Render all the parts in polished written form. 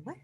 What?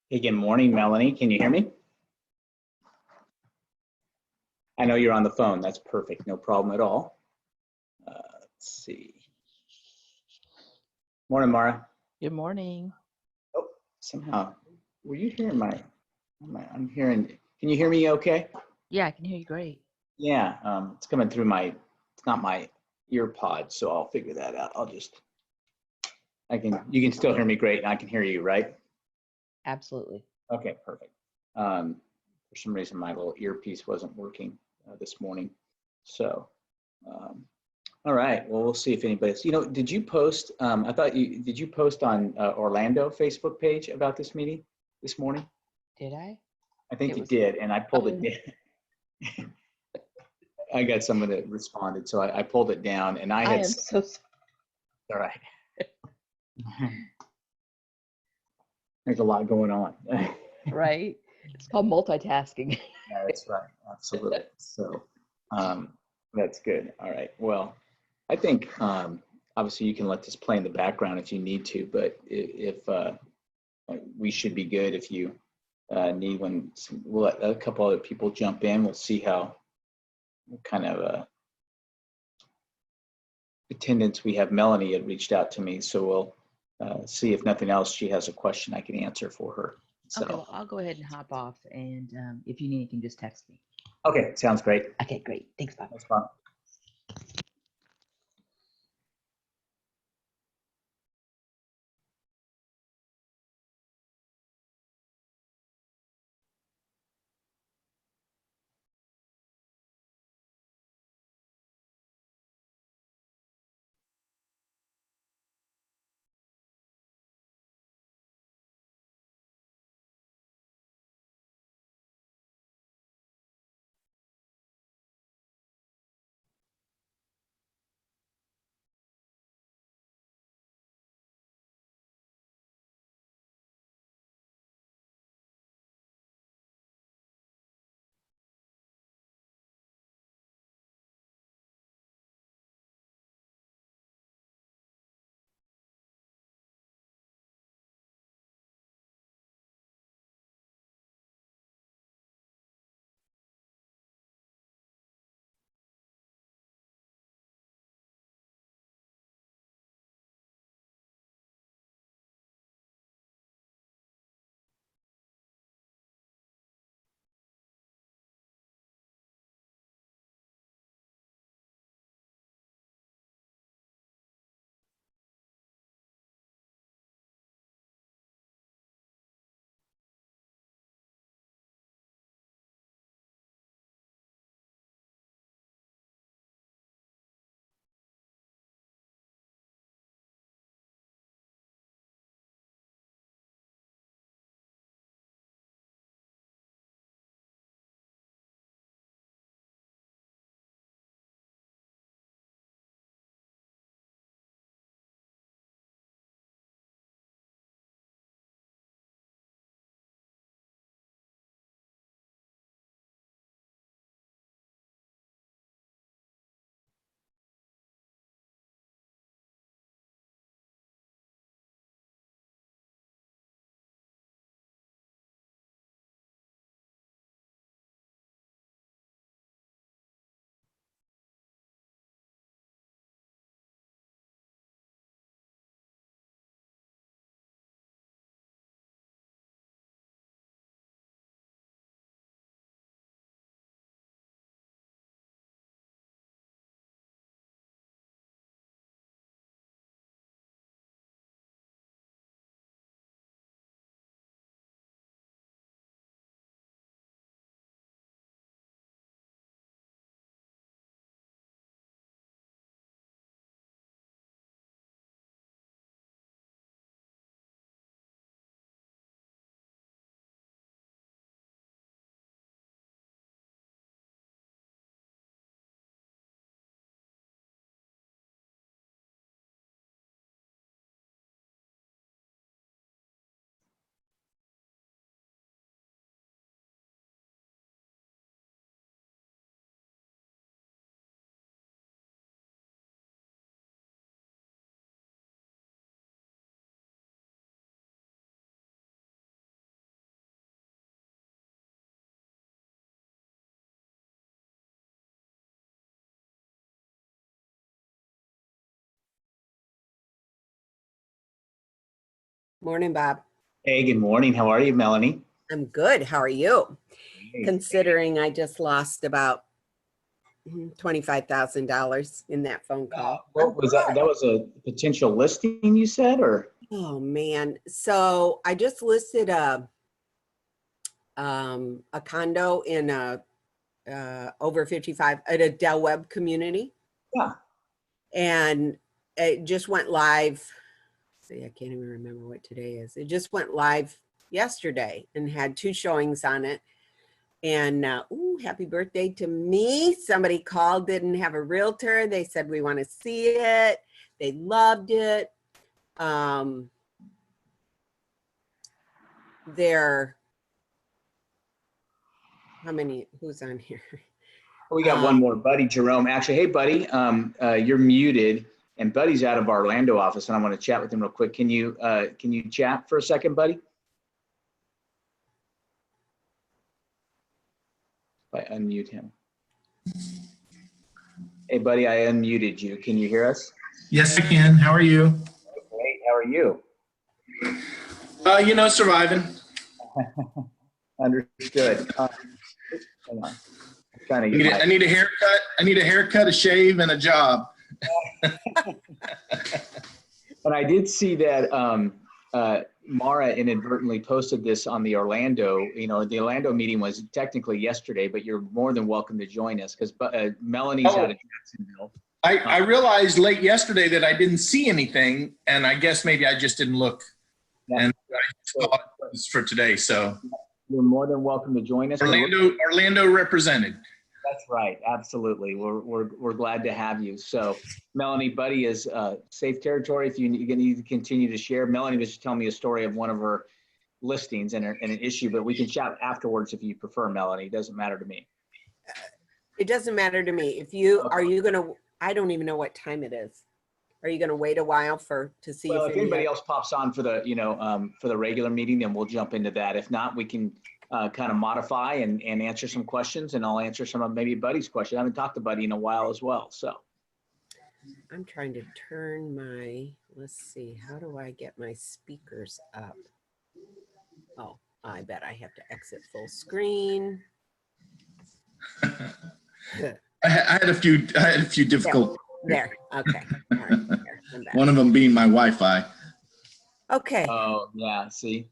Hey, good morning, Melanie. Can you hear me? I know you're on the phone. That's perfect. No problem at all. Let's see. Morning, Mara. Good morning. Oh, somehow, were you hearing I'm hearing, can you hear me okay? Yeah, I can hear you great. Yeah, it's coming through it's not my ear pod, so I'll figure that out. You can still hear me great, and I can hear you, right? Absolutely. Okay, perfect. For some reason, my little earpiece wasn't working this morning. So, all right. Well, we'll see if anybody's, did you post, did you post on Orlando Facebook page about this meeting this morning? Did I? I think you did, and I pulled it down. I got someone that responded, so I pulled it down, and I am so sorry. All right. There's a lot going on. Right? It's called multitasking. Yeah, that's right. Absolutely. So that's good. All right. Well, I think obviously you can let this play in the background if you need to, but if we should be good if you need we'll let a couple other people jump in. We'll see what kind of attendance we have. Melanie had reached out to me, so we'll see if nothing else she has a question I can answer for her. So. Okay, well, I'll go ahead and hop off, and if you need anything, just text me. Okay, sounds great. Okay, great. Thanks, Bob. Thanks, Bob. Morning, Bob. Hey, good morning. How are you, Melanie? I'm good. How are you? Hey. Considering I just lost about $25,000 in that phone call. What was that? That was a potential listing you said, or? Oh man. So I just listed a condo in a over 55 at a Del Webb community. Yeah. And it just went live. See, I can't even remember what today is. It just went live yesterday and had 2 showings on it. And ooh, happy birthday to me. Somebody called, didn't have a realtor. They said, we want to see it. They loved it. They're, how many, who's on here? We got one more, Buddy Jerome. Actually, hey, Buddy, you're muted, and Buddy's out of our Orlando office, and I want to chat with him real quick. Can you chat for a second, Buddy? I unmute him. Hey, Buddy, I unmuted you. Can you hear us? Yes, I can. How are you? Great. How are you? Surviving. Understood. Hang on. I'm trying to get I need a haircut. I need a haircut, a shave, and a job. And I did see that Mara inadvertently posted this on the Orlando. The Orlando meeting was technically yesterday, but you're more than welcome to join us because Melanie's out of Jacksonville. I realized late yesterday that I didn't see anything, and I guess maybe I just didn't look. Yeah. And I saw it was for today. So you're more than welcome to join us. Orlando represented. That's right. Absolutely. We're glad to have you. So Melanie, Buddy is safe territory. If you need to continue to share. Melanie was just telling me a story of one of her listings and an issue, but we can chat afterwards if you prefer, Melanie. It doesn't matter to me. It doesn't matter to me. If you, Okay. are you going to, I don't even know what time it is. Are you going to wait a while to see Well, if anybody else? else pops on for the regular meeting, then we'll jump into that. If not, we can kind of modify and answer some questions, and I'll answer some of maybe Buddy's question. I haven't talked to Buddy in a while as well. So I'm trying to turn my, let's see, how do I get my speakers up? Oh, I bet I have to exit full screen. I had a few difficult. There, okay. All right, there, I'm back. One of them being my Wi-Fi. Okay, oh yeah, see,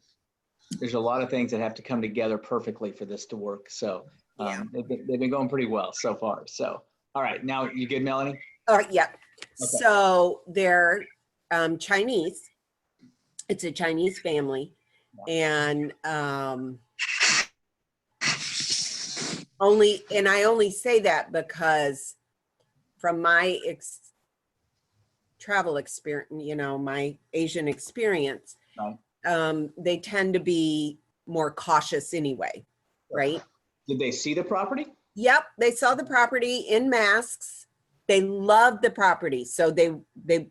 there's a lot of things that have to come together perfectly for this to work. So Yeah. they've been going pretty well so far. So all right, now you good, Melanie? all right, yeah. Okay. So they're Chinese. It's a Chinese family. And I only say that because from my travel experience, my Asian experience, Right. they tend to be more cautious anyway, right? Did they see the property? Yep, they saw the property in masks. They loved the property. So they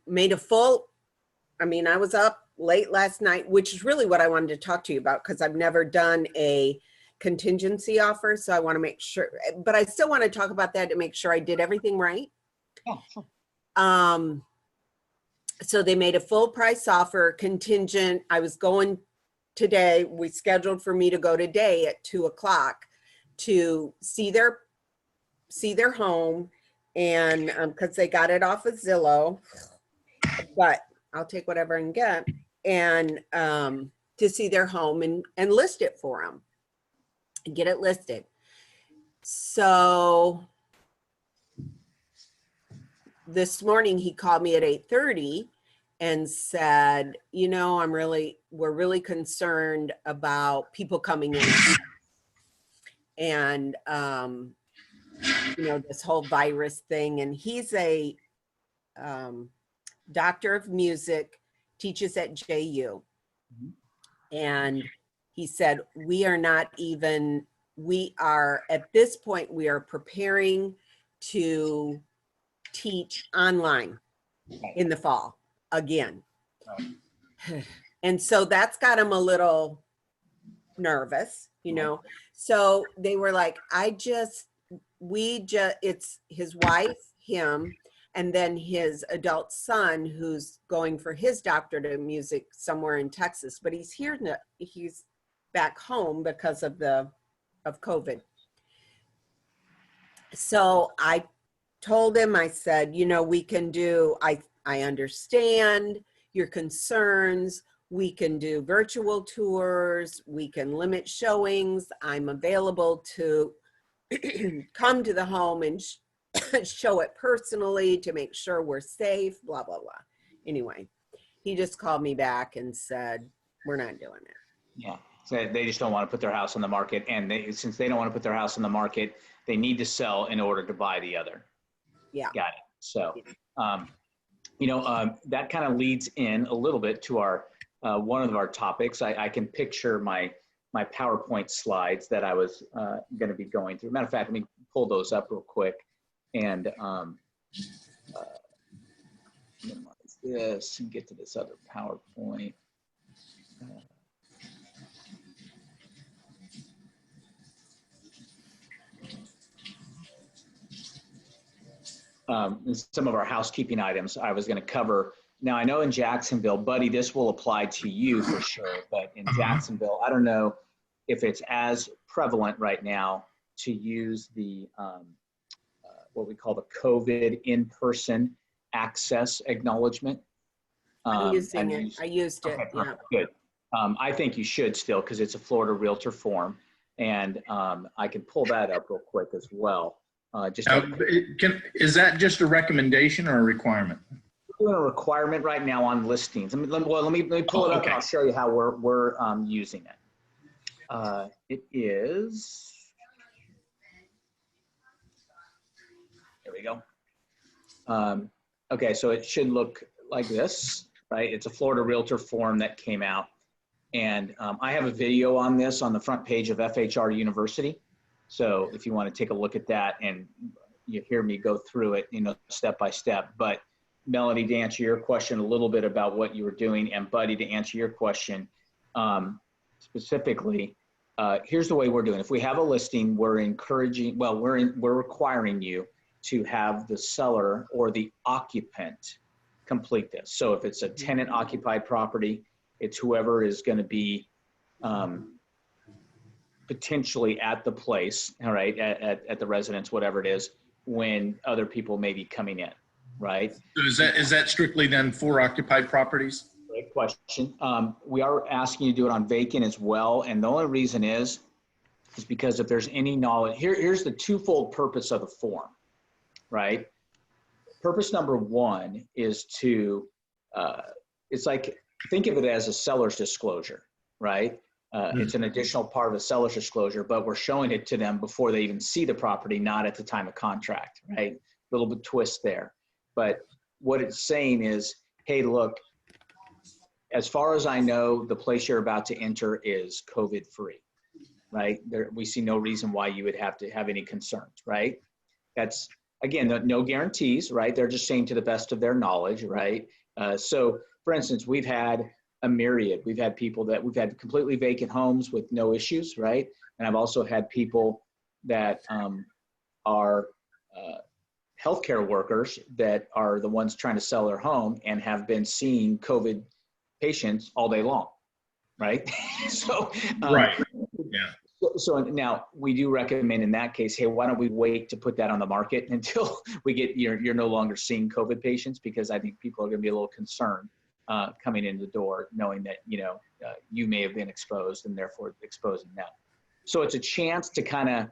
made a full, I was up late last night, which is really what I wanted to talk to you about because I've never done a contingency offer. So I want to make sure, but I still want to talk about that to make sure I did everything right. Yeah, sure. So they made a full price offer contingent. I was going today. We scheduled for me to go today at 2:00 to see their home, and because they got it off of Zillow, but I'll take whatever I can get, and to see their home and list it for them and get it listed. So this morning he called me at 8:30 and said, we're really concerned about people coming in and this whole virus thing. And he's a doctor of music, teaches at JU. Mhm. And he said, at this point, we are preparing to teach online in the fall again. Right. And so that's got him a little nervous, So they were like, it's his wife, him, And then his adult son, who's going for his doctorate of music somewhere in Texas, but he's here, he's back home because of COVID. So I told him, I said, you know, we can do, I understand your concerns. We can do virtual tours. We can limit showings. I'm available to come to the home and show it personally to make sure we're safe, blah, blah, blah. Anyway, he just called me back and said, we're not doing it. Yeah. So they just don't want to put their house on the market. And since they don't want to put their house on the market, they need to sell in order to buy the other. Yeah. Got it. So, that kind of leads in a little bit to our, one of our topics. I can picture my PowerPoint slides that I was going to be going through. Matter of fact, let me pull those up real quick and minimize this and get to this other PowerPoint. Some of our housekeeping items I was going to cover. Now, I know in Jacksonville, Buddy, this will apply to you for sure, but in Jacksonville, I don't know if it's as prevalent right now to use the, what we call the COVID in-person access acknowledgement. I'm using it. I used it. Okay, Yeah. good. I think you should still, because it's a Florida Realtor form, and I can pull that up real quick as well. Is that just a recommendation or a requirement? We're doing a requirement right now on listings. Let me pull it up, okay. and I'll show you how we're using it. It is. There we go. Okay, so it should look like this, right? It's a Florida Realtor form that came out, and I have a video on this on the front page of FHR University. So if you want to take a look at that and you hear me go through it, step by step. But Melanie, to answer your question a little bit about what you were doing, and Buddy, to answer your question specifically, here's the way we're doing. If we have a listing, we're requiring you to have the seller or the occupant complete this. So if it's a tenant occupied property, it's whoever is going to be potentially at the place, all right, at the residence, whatever it is, when other people may be coming in, right? So is that strictly then for occupied properties? Great question. We are asking you to do it on vacant as well, and the only reason is because if there's any knowledge, here's the twofold purpose of the form, right? Purpose number one is to, it's like, think of it as a seller's disclosure, right? It's an additional part of a seller's disclosure, but we're showing it to them before they even see the property, not at the time of contract, right? A little bit twist there. But what it's saying is, hey, look, as far as I know, the place you're about to enter is COVID-free, right? We see no reason why you would have to have any concerns, right? That's, again, no guarantees, right? They're just saying to the best of their knowledge, right? So, for instance, we've had a myriad. We've had people that we've had completely vacant homes with no issues, right? And I've also had people that are healthcare workers that are the ones trying to sell their home and have been seeing COVID patients all day long, right? So, right. Yeah. So now we do recommend in that case, hey, why don't we wait to put that on the market until we get you're no longer seeing COVID patients, because I think people are going to be a little concerned coming in the door, knowing that, you may have been exposed and therefore exposing them. So it's a chance to kind of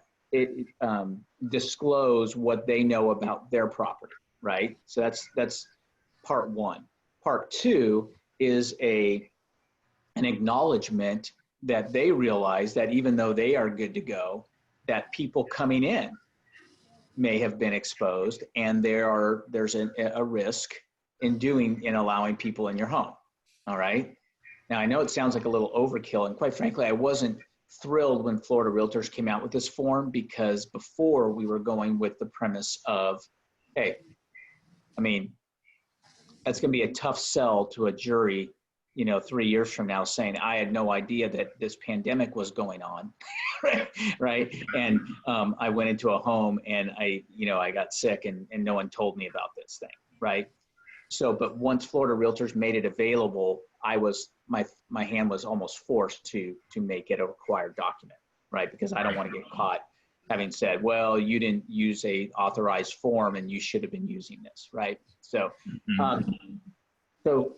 disclose what they know about their property, right? So that's part one. Part two is an acknowledgement that they realize that even though they are good to go, that people coming in may have been exposed, and there's a risk in allowing people in your home. All right. Now, I know it sounds like a little overkill, and quite frankly, I wasn't thrilled when Florida Realtors came out with this form, because before we were going with the premise of, hey, I mean, that's going to be a tough sell to a jury 3 years from now saying, I had no idea that this pandemic was going on, right? And I went into a home and I got sick and no one told me about this thing, right? So, but once Florida Realtors made it available, my hand was almost forced to make it a required document, right? Because I don't want to get caught having said, well, you didn't use a authorized form and you should have been using this, right? So, so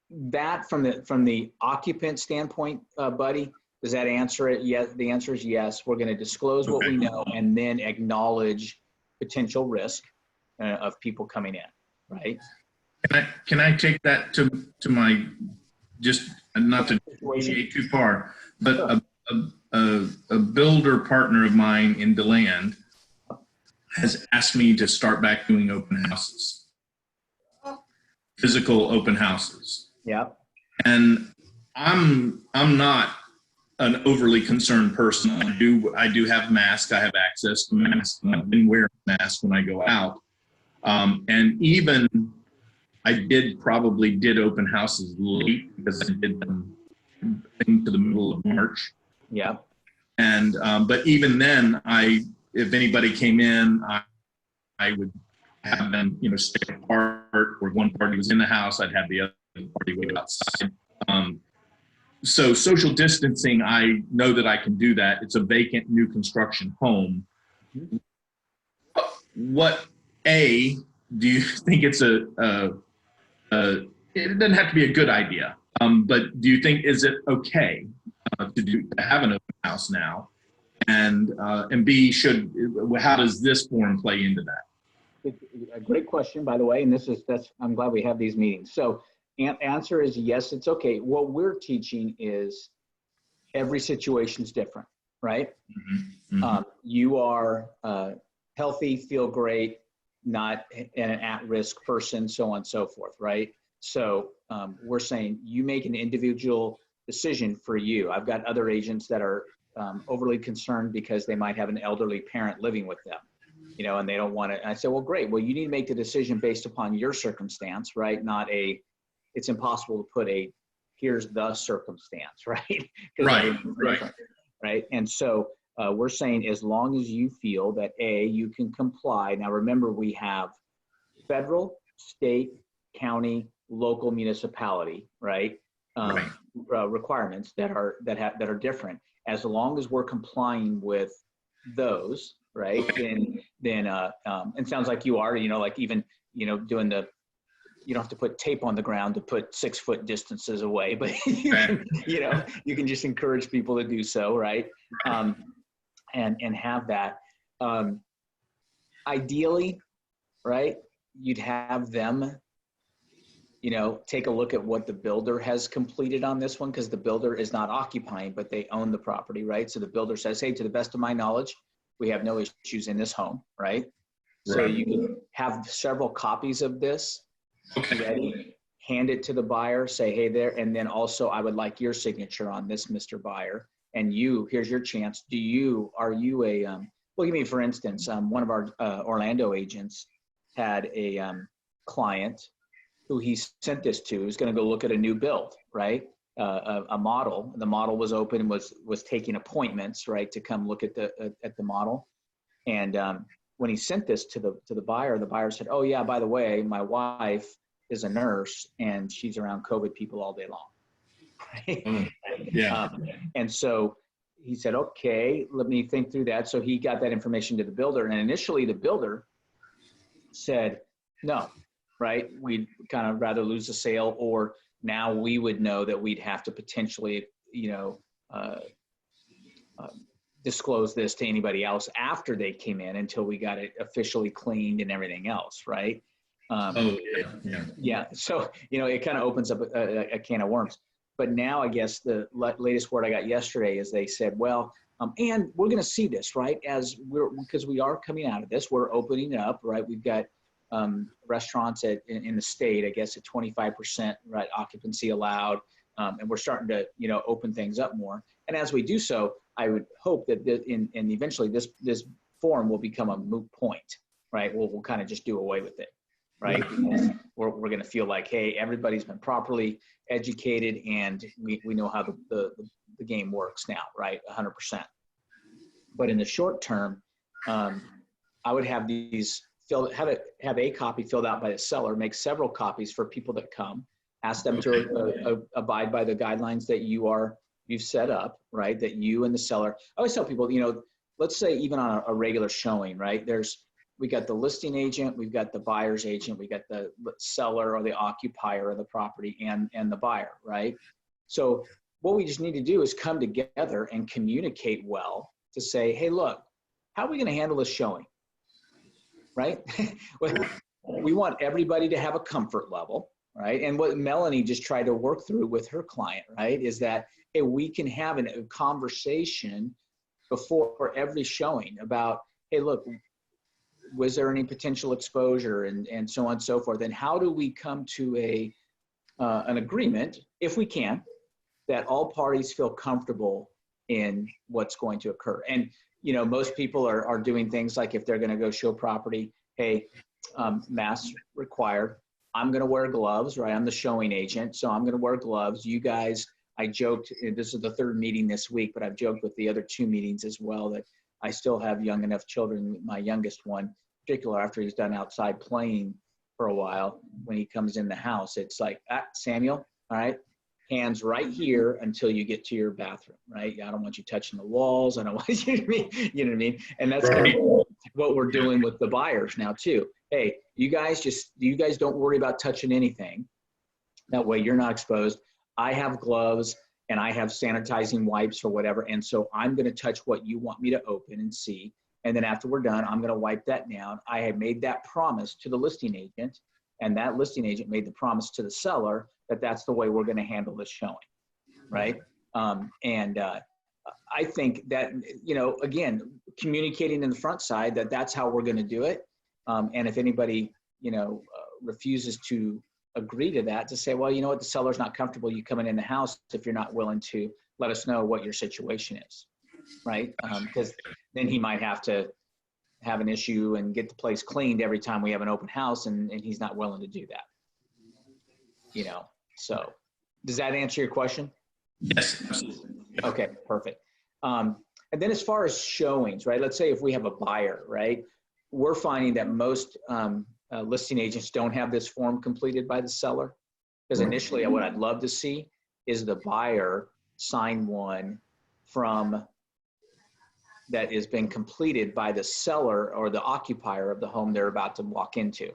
that from the occupant standpoint, Buddy, does that answer it? Yes. The answer is yes. We're going to disclose what we know and then acknowledge potential risk of people coming in, right? Can I take that to my, just not to deviate too far, but a builder partner of mine in DeLand has asked me to start back doing open houses, physical open houses. Yeah. And I'm not an overly concerned person. I do have masks. I have access to masks. I've been wearing masks when I go out. And even I probably did open houses late because I did them into the middle of March. Yeah. And but even then, if anybody came in, I would have them, stay apart. Where one party was in the house, I'd have the other party wait outside. So social distancing, I know that I can do that. It's a vacant new construction home. What do you think it's it doesn't have to be a good idea, but do you think, is it okay to have an open house now? And B, how does this form play into that? A great question, by the way, and I'm glad we have these meetings. So answer is yes, it's okay. What we're teaching is every situation is different, right? You are healthy, feel great, not an at-risk person, so on and so forth, right? So we're saying you make an individual decision for you. I've got other agents that are overly concerned because they might have an elderly parent living with them, and they don't want to. And I said, well, great. Well, you need to make the decision based upon your circumstance, right? Not it's impossible to put here's the circumstance, right? Right. And so we're saying as long as you feel that you can comply. Now, remember, we have federal, state, county, local, municipality, right? Requirements that are different. As long as we're complying with those, right? Then it sounds like you are, like even, doing you don't have to put tape on the ground to put 6 foot distances away, but you can just encourage people to do so, right? And have that. Ideally, right, you'd have them, take a look at what the builder has completed on this one, because the builder is not occupying, but they own the property, right? So the builder says, hey, to the best of my knowledge, we have no issues in this home, right? So you can have several copies of this ready, hand it to the buyer, say, hey there, and then also I would like your signature on this, Mr. Buyer. And here's your chance. Are you well, give me, for instance, one of our Orlando agents had a client who he sent this to, who's going to go look at a new build, right? A model. The model was open and was taking appointments, right, to come look at the model. And when he sent this to the buyer said, oh yeah, by the way, my wife is a nurse and she's around COVID people all day long. Right? Yeah. And so he said, okay, let me think through that. So he got that information to the builder, and initially the builder said, no, right? We'd kind of rather lose the sale, or now we would know that we'd have to potentially, disclose this to anybody else after they came in until we got it officially cleaned and everything else, right? Yeah. So, it kind of opens up a can of worms. But now I guess the latest word I got yesterday is they said, well, and we're going to see this, right? Because we are coming out of this, we're opening it up, right? We've got restaurants in the state, I guess, at 25%, right, occupancy allowed. And we're starting to, open things up more. And as we do so, I would hope that and eventually this form will become a moot point, right? We'll kind of just do away with it. right? Because we're going to feel like, hey, everybody's been properly educated and we know how the game works now, right? 100%. But in the short term, I would have these have a copy filled out by the seller, make several copies for people that come, ask them to abide by the guidelines that you've set up, right? That you and the seller. I always tell people, let's say even on a regular showing, right? We got the listing agent, we've got the buyer's agent, we got the seller or the occupier of the property and the buyer, right? So what we just need to do is come together and communicate well to say, hey, look, how are we going to handle this showing, right? We want everybody to have a comfort level, right? And what Melanie just tried to work through with her client, right, is that, hey, we can have a conversation before every showing about, hey, look, was there any potential exposure and so on and so forth? And how do we come to an agreement, if we can, that all parties feel comfortable in what's going to occur? And, most people are doing things like if they're going to go show property, hey, masks required. I'm going to wear gloves, right? I'm the showing agent, so I'm going to wear gloves. You guys, I joked, this is the third meeting this week, but I've joked with the other two meetings as well that I still have young enough children. My youngest one, in particular, after he's done outside playing for a while, when he comes in the house, it's like, Samuel, all right, hands right here until you get to your bathroom, right? I don't want you touching the walls. I don't want you to you know what I mean? And that's kind of what we're doing with the buyers now too. Hey, you guys don't worry about touching anything. That way you're not exposed. I have gloves and I have sanitizing wipes or whatever. And so I'm going to touch what you want me to open and see. And then after we're done, I'm going to wipe that down. I have made that promise to the listing agent, and that listing agent made the promise to the seller that that's the way we're going to handle this showing, right? I think that, again, communicating in the front side that that's how we're going to do it. And if anybody, refuses to agree to that, to say, well, you know what, the seller's not comfortable you coming in the house if you're not willing to let us know what your situation is, right? Because then he might have to have an issue and get the place cleaned every time we have an open house, and he's not willing to do that. So does that answer your question? Yes, absolutely. Okay, perfect. And then as far as showings, right? Let's say if we have a buyer, right? We're finding that most listing agents don't have this form completed by the seller, because initially what I'd love to see is the buyer sign one from that has been completed by the seller or the occupier of the home they're about to walk into.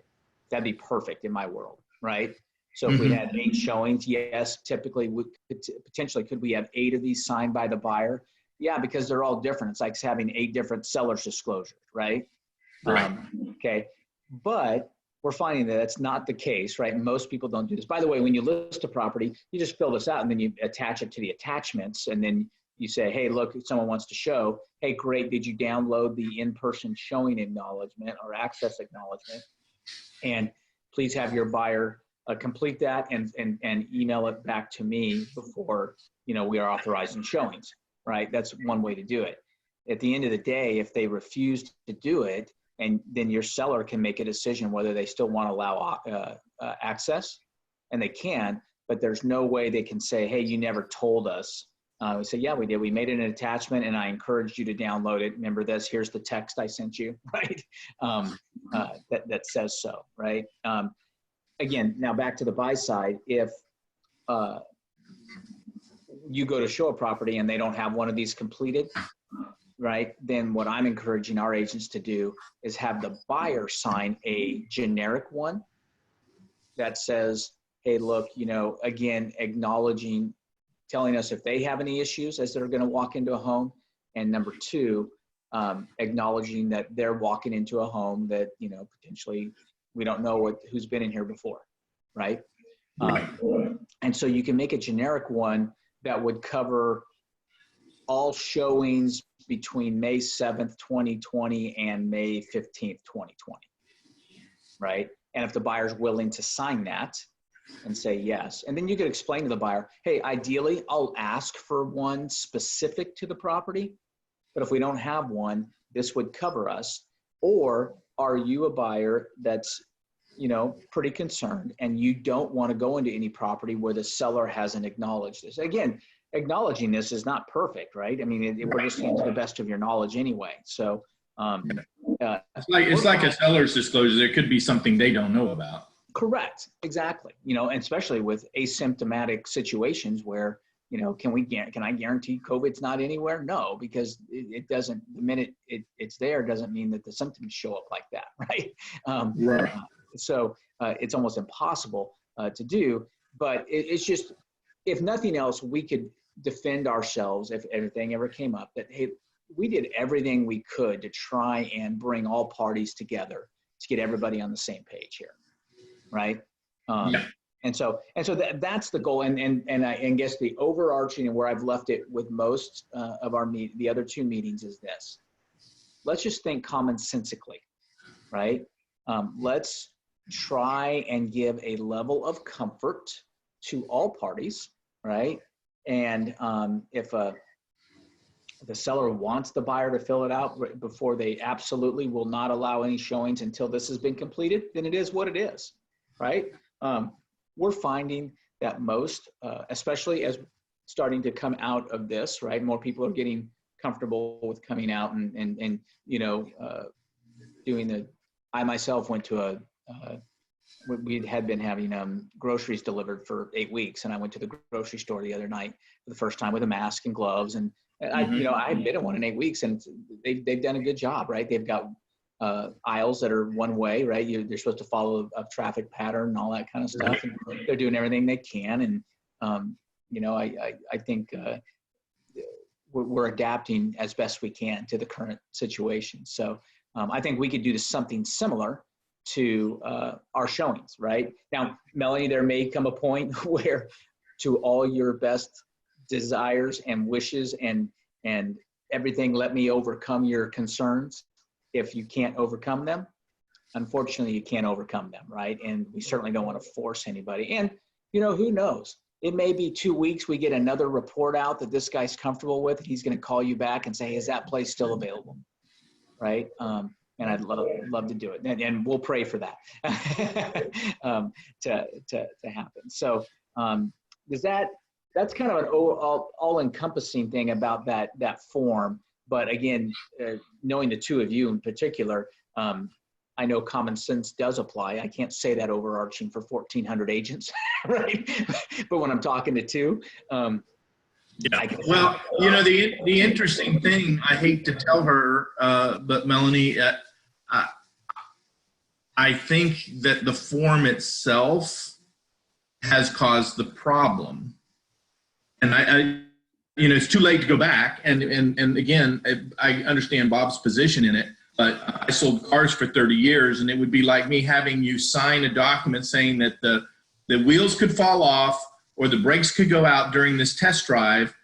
That'd be perfect in my world, right? So if we had 8 showings, yes, typically, potentially, could we have 8 of these signed by the buyer? Yeah, because they're all different. It's like having 8 different seller's disclosures, right? Okay, but we're finding that that's not the case, right? Most people don't do this. By the way, when you list a property, you just fill this out and then you attach it to the attachments, and then you say, hey, look, if someone wants to show, hey, great, did you download the in-person showing acknowledgement or access acknowledgement? And please have your buyer complete that and email it back to me before, we are authorizing showings, right? That's one way to do it. At the end of the day, if they refuse to do it, and then your seller can make a decision whether they still want to allow access, and they can, but there's no way they can say, hey, you never told us. We say, yeah, we did. We made it an attachment and I encouraged you to download it. Remember this, here's the text I sent you, right? That says so, right? Again, now back to the buy side, if you go to show a property and they don't have one of these completed, right, then what I'm encouraging our agents to do is have the buyer sign a generic one that says, hey, look, again, acknowledging, telling us if they have any issues as they're going to walk into a home. And number 2, acknowledging that they're walking into a home that, potentially we don't know who's been in here before, right? And so you can make a generic one that would cover all showings between May 7th, 2020 and May 15th, 2020, right? And if the buyer's willing to sign that and say yes, and then you could explain to the buyer, hey, ideally, I'll ask for one specific to the property, but if we don't have one, this would cover us. Or are you a buyer that's pretty concerned, and you don't want to go into any property where the seller hasn't acknowledged this. Again, acknowledging this is not perfect, right? I mean, we're just saying to the best of your knowledge anyway. So it's like a seller's disclosure. There could be something they don't know about. correct, exactly. And especially with asymptomatic situations where, can I guarantee COVID's not anywhere? No, because it doesn't, the minute it's there doesn't mean that the symptoms show up like that, right? Right. So it's almost impossible to do, but it's just, if nothing else, we could defend ourselves if everything ever came up that, hey, we did everything we could to try and bring all parties together to get everybody on the same page here, right? Yeah. And so that's the goal. And I guess the overarching, and where I've left it with most of the other two meetings, is this: let's just think commonsensically, right? Let's try and give a level of comfort to all parties, right? And if the seller wants the buyer to fill it out before, they absolutely will not allow any showings until this has been completed, then it is what it is, right? We're finding that most, especially as starting to come out of this, right? More people are getting comfortable with coming out and doing the, I myself went to we had been having groceries delivered for 8 weeks, and I went to the grocery store the other night for the first time with a mask and gloves, and I hadn't been in one in 8 weeks, and they've done a good job, right? They've got aisles that are one way, right? They're supposed to follow a traffic pattern and all that kind of stuff, and they're doing everything they can, and I think we're adapting as best we can to the current situation. So I think we could do something similar to our showings, right? Now, Melanie, there may come a point where, to all your best desires and wishes and everything, let me overcome your concerns. If you can't overcome them, unfortunately, you can't overcome them, right? And we certainly don't want to force anybody. And, who knows? It may be 2 weeks, we get another report out that this guy's comfortable with, and he's going to call you back and say, is that place still available, right? And I'd love to do it, and we'll pray for that to happen. So that's kind of an all-encompassing thing about that form. But again, knowing the two of you in particular, I know common sense does apply. I can't say that overarching for 1,400 agents, right? But when I'm talking to two, yeah. Well, the interesting thing, I hate to tell her, but Melanie, I think that the form itself has caused the problem, and it's too late to go back. And again, I understand Bob's position in it, but I sold cars for 30 years, and it would be like me having you sign a document saying that the wheels could fall off or the brakes could go out during this test drive.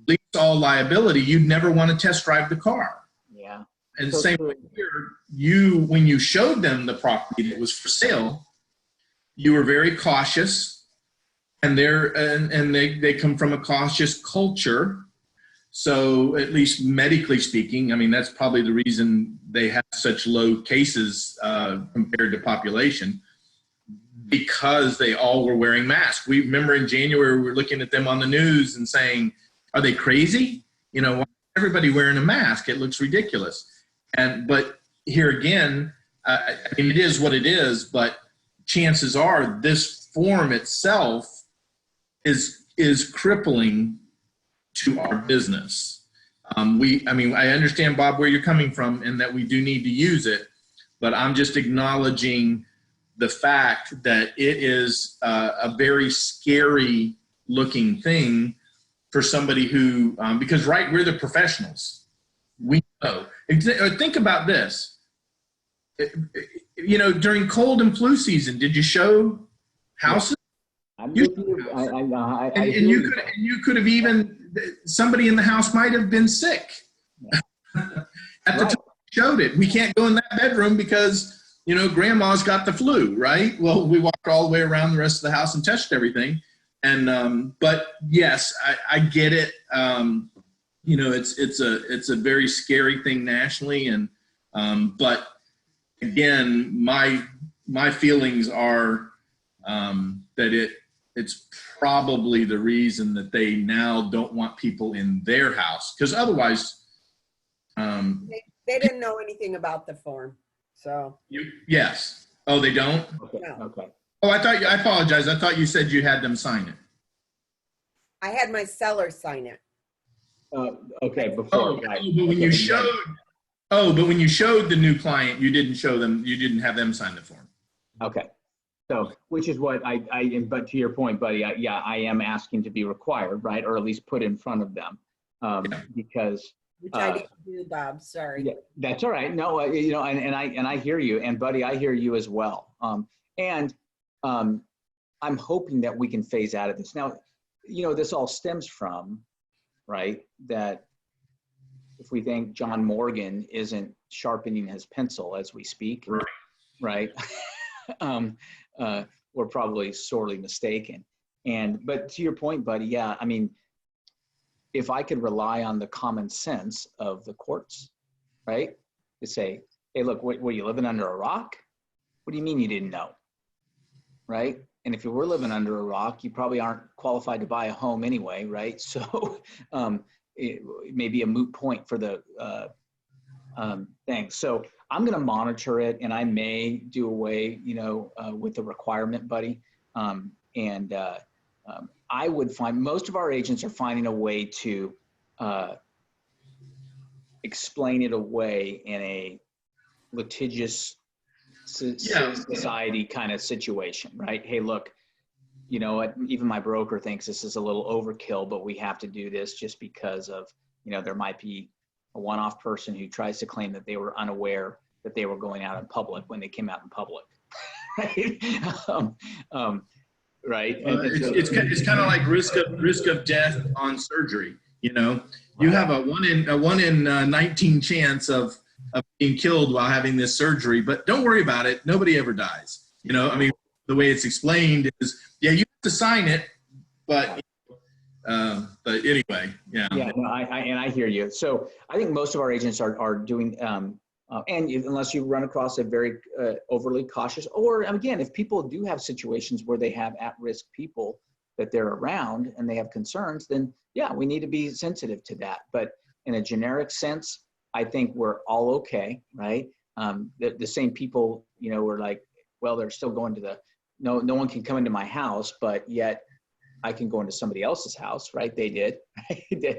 Release all liability. You'd never want to test drive the car. Yeah. And so same way here, when you showed them the property that was for sale, you were very cautious, and they come from a cautious culture. So at least medically speaking, I mean, that's probably the reason they have such low cases compared to population, because they all were wearing masks. We remember in January, we were looking at them on the news and saying, are they crazy? Why is everybody wearing a mask? It looks ridiculous. But here again, I mean, it is what it is, but chances are this form itself is crippling to our business. I understand, Bob, where you're coming from, and that we do need to use it, but I'm just acknowledging the fact that it is a very scary looking thing for somebody who, because we're the professionals. We know. Think about this. During cold and flu season, did you show houses? You could have even, somebody in the house might have been sick. At the time we showed it. We can't go in that bedroom because, grandma's got the flu, right? Well, we walked all the way around the rest of the house and touched everything. And, but yes, I get it. It's a very scary thing nationally. And, but again, my my feelings are that it's probably the reason that they now don't want people in their house, because otherwise, They didn't know anything about the form, so. yes. Oh, they don't? Okay, No. okay. Oh, I apologize. I thought you said you had them sign it. I had my seller sign it. Okay, before, Oh, right. but when Okay, you then- showed the new client, you didn't have them sign the form. Okay. So, which is what but to your point, buddy, I am asking to be required, right? Or at least put in front of them. Because Which I didn't do, Bob, sorry. yeah, that's all right. No, and I hear you, and buddy, I hear you as well. I'm hoping that we can phase out of this. Now, this all stems from, right, that if we think John Morgan isn't sharpening his pencil as we speak, right? We're probably sorely mistaken. But to your point, buddy, yeah, I mean, if I could rely on the common sense of the courts, right, to say, hey, look, were you living under a rock? What do you mean you didn't know, right? And if you were living under a rock, you probably aren't qualified to buy a home anyway, right? So it may be a moot point for the thing. So I'm going to monitor it, and I may do away, with the requirement, buddy. I would find most of our agents are finding a way to explain it away in a litigious society kind of situation, right? Hey, look, you know what? Even my broker thinks this is a little overkill, but we have to do this just because of, there might be a one-off person who tries to claim that they were unaware that they were going out in public when they came out in public, right? Right. It's kind of like risk of death on surgery. You have a 1 in 19 chance of being killed while having this surgery, but don't worry about it. Nobody ever dies. I mean, the way it's explained is, yeah, you have to sign it, but anyway, yeah. Yeah, no, I hear you. So I think most of our agents are doing, and unless you run across a very overly cautious, or again, if people do have situations where they have at-risk people that they're around and they have concerns, then yeah, we need to be sensitive to that. But in a generic sense, I think we're all okay, right? The same people, were like, well, they're still going to no one can come into my house, but yet I can go into somebody else's house, right? They did,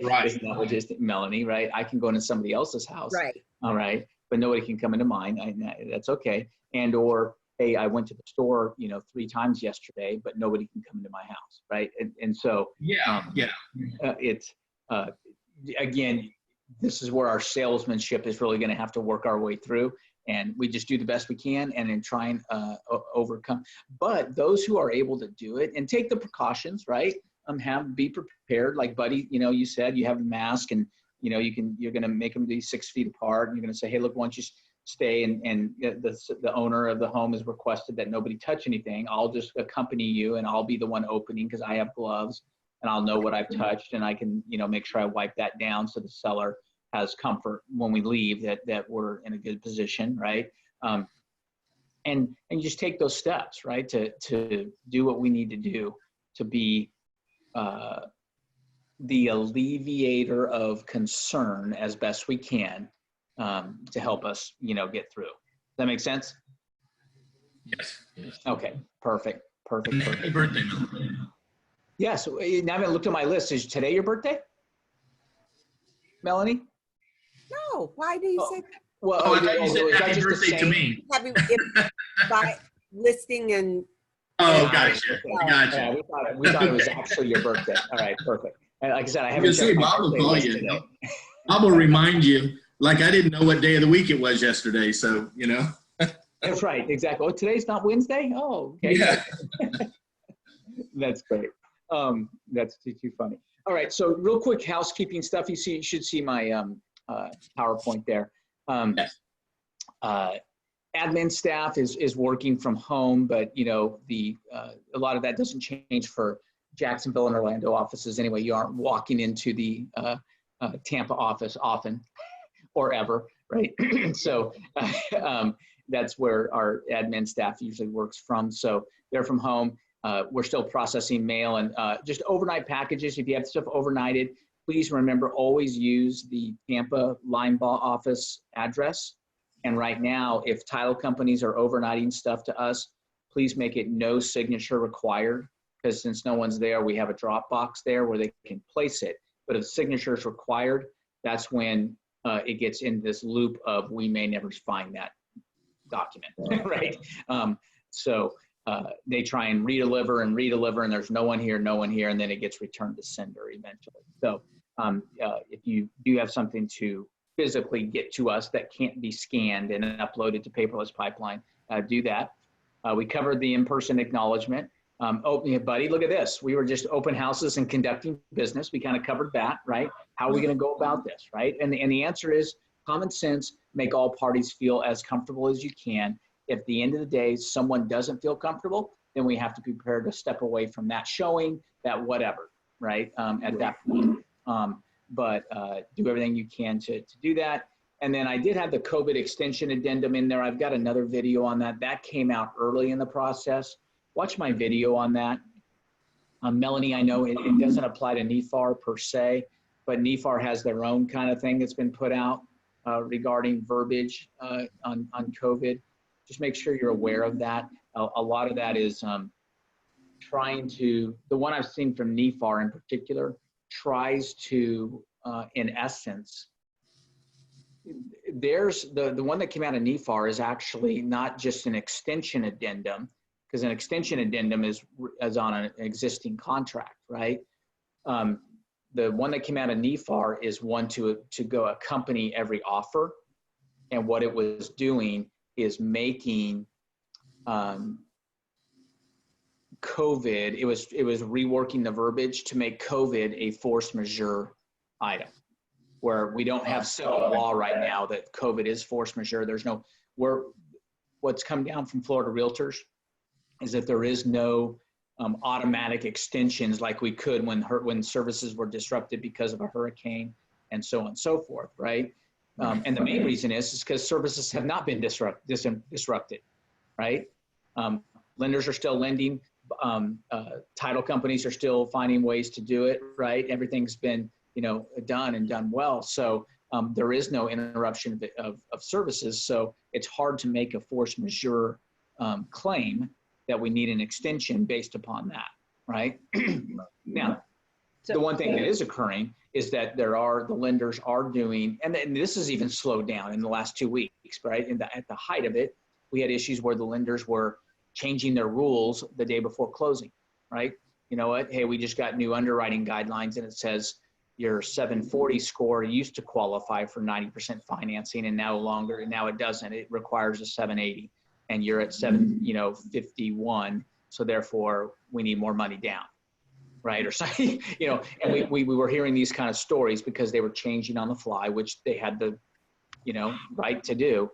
right? Isn't that what just Melanie, right? I can go into somebody else's house, Right. All right, but nobody can come into mine. That's okay. Or hey, I went to the store, 3 times yesterday, but nobody can come into my house, right? And so it's again, this is where our salesmanship is really going to have to work our way through, and we just do the best we can and then try and overcome. But those who are able to do it and take the precautions, right? Be prepared. Like buddy, you said you have the mask, and you're going to make them be 6 feet apart, and you're going to say, hey, look, why don't you stay? And the owner of the home has requested that nobody touch anything. I'll just accompany you, and I'll be the one opening because I have gloves, and I'll know what I've touched, and I can, make sure I wipe that down so the seller has comfort when we leave that we're in a good position, right? And you just take those steps, right, to do what we need to do to be the alleviator of concern as best we can to help us, get through. Does that make sense? Yes. Okay, perfect. Happy birthday, Melanie. Yes, now I haven't looked at my list. Is today your birthday, Melanie? No, why do you say that? Well, I thought you is that said happy just the birthday to same? me. By listing and Oh, Yeah, gotcha. Yeah, we thought it was actually your birthday. All right, perfect. And like I said, I haven't say, checked my Bob will birthday call list you. today. I will remind you, like I didn't know what day of the week it was yesterday, so That's right, exactly. Oh, today's not Wednesday? Oh, okay. Yeah. That's great. That's too funny. All right, so real quick housekeeping stuff. You should see my PowerPoint there. Yes. Admin staff is working from home, but a lot of that doesn't change for Jacksonville and Orlando offices anyway. You aren't walking into the Tampa office often or ever, right? So that's where our admin staff usually works from. So they're from home. We're still processing mail and just overnight packages. If you have stuff overnighted, please remember, always use the Tampa Linebaugh office address. And right now, if title companies are overnighting stuff to us, please make it no signature required, because since no one's there, we have a drop box there where they can place it. But if signature is required, that's when it gets in this loop of we may never find that document, right? So they try and redeliver, and there's no one here, and then it gets returned to sender eventually. So if you do have something to physically get to us that can't be scanned and uploaded to paperless pipeline, do that. We covered the in-person acknowledgement. Oh, yeah, buddy, look at this. We were just open houses and conducting business. We kind of covered that, right? How are we going to go about this, right? And the answer is common sense, make all parties feel as comfortable as you can. If at the end of the day, someone doesn't feel comfortable, then we have to be prepared to step away from that showing, that whatever, right? At that point. But do everything you can to do that. And then I did have the COVID extension addendum in there. I've got another video on that. That came out early in the process. Watch my video on that. Melanie, I know it doesn't apply to NEFAR per se, but NEFAR has their own kind of thing that's been put out regarding verbiage on COVID. Just make sure you're aware of that. A lot of that is trying to, the one I've seen from NEFAR in particular, tries to, in essence, there's the one that came out of NEFAR is actually not just an extension addendum, because an extension addendum is on an existing contract, right? The one that came out of NEFAR is one to go accompany every offer. And what it was doing is making COVID, it was reworking the verbiage to make COVID a force majeure item, where we don't have settled law right now that COVID is force majeure. There's no, what's come down from Florida Realtors is that there is no automatic extensions like we could when services were disrupted because of a hurricane and so on and so forth, right? And the main reason is because services have not been disrupted, right? Lenders are still lending. Title companies are still finding ways to do it, right? Everything's been, done and done well. So there is no interruption of services. So it's hard to make a force majeure claim that we need an extension based upon that, right? Now, the one thing that is occurring is that the lenders are doing, and this has even slowed down in the last 2 weeks, right? At the height of it, we had issues where the lenders were changing their rules the day before closing, right? You know what? Hey, we just got new underwriting guidelines, and it says your 740 score used to qualify for 90% financing, and now it doesn't. It requires a 780, and you're at 51, so therefore we need more money down, right? Or something, and we were hearing these kind of stories because they were changing on the fly, which they had the, right to do.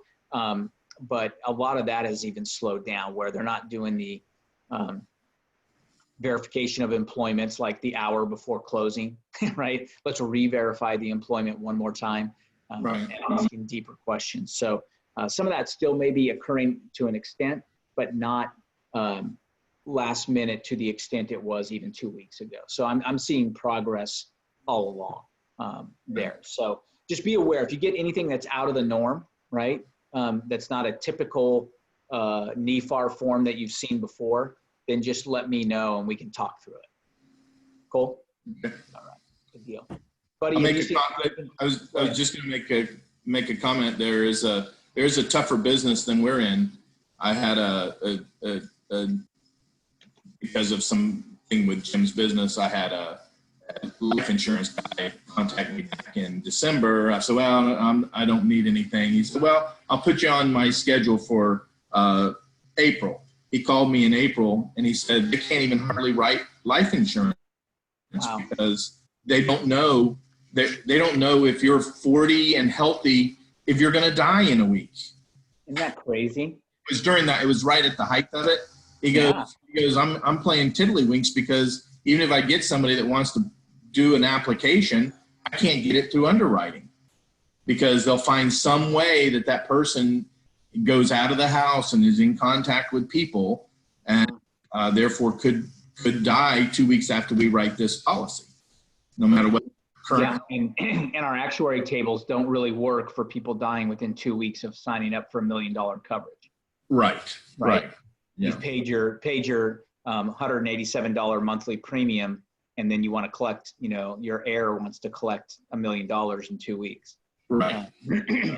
But a lot of that has even slowed down, where they're not doing the verification of employments like the hour before closing, right? Let's re-verify the employment one more time, right. And asking deeper questions. So some of that still may be occurring to an extent, but not last minute to the extent it was even 2 weeks ago. So I'm seeing progress all along there. So just be aware, if you get anything that's out of the norm, right? That's not a typical NEFAR form that you've seen before, then just let me know and we can talk through it. Cool? Okay. All right, good deal. Buddy, I was just going to make a comment. There's a tougher business than we're in. I had because of something with Jim's business, I had a life insurance guy contact me back in December. I said, well, I don't need anything. He said, well, I'll put you on my schedule for April. He called me in April and he said, they can't even hardly write life insurance. Wow. Because they don't know if you're 40 and healthy, if you're going to die in a week. Isn't that crazy? It was during that. It was right at the height of it. He goes, I'm playing tiddlywinks because even if I get somebody that wants to do an application, I can't get it through underwriting because they'll find some way that person goes out of the house and is in contact with people, and therefore could die 2 weeks after we write this policy, no matter what current. Yeah, and our actuary tables don't really work for people dying within 2 weeks of signing up for $1 million coverage. Right. Yeah. You've paid your $187 monthly premium, and then you want to collect, your heir wants to collect $1 million in 2 weeks. Right. Yeah.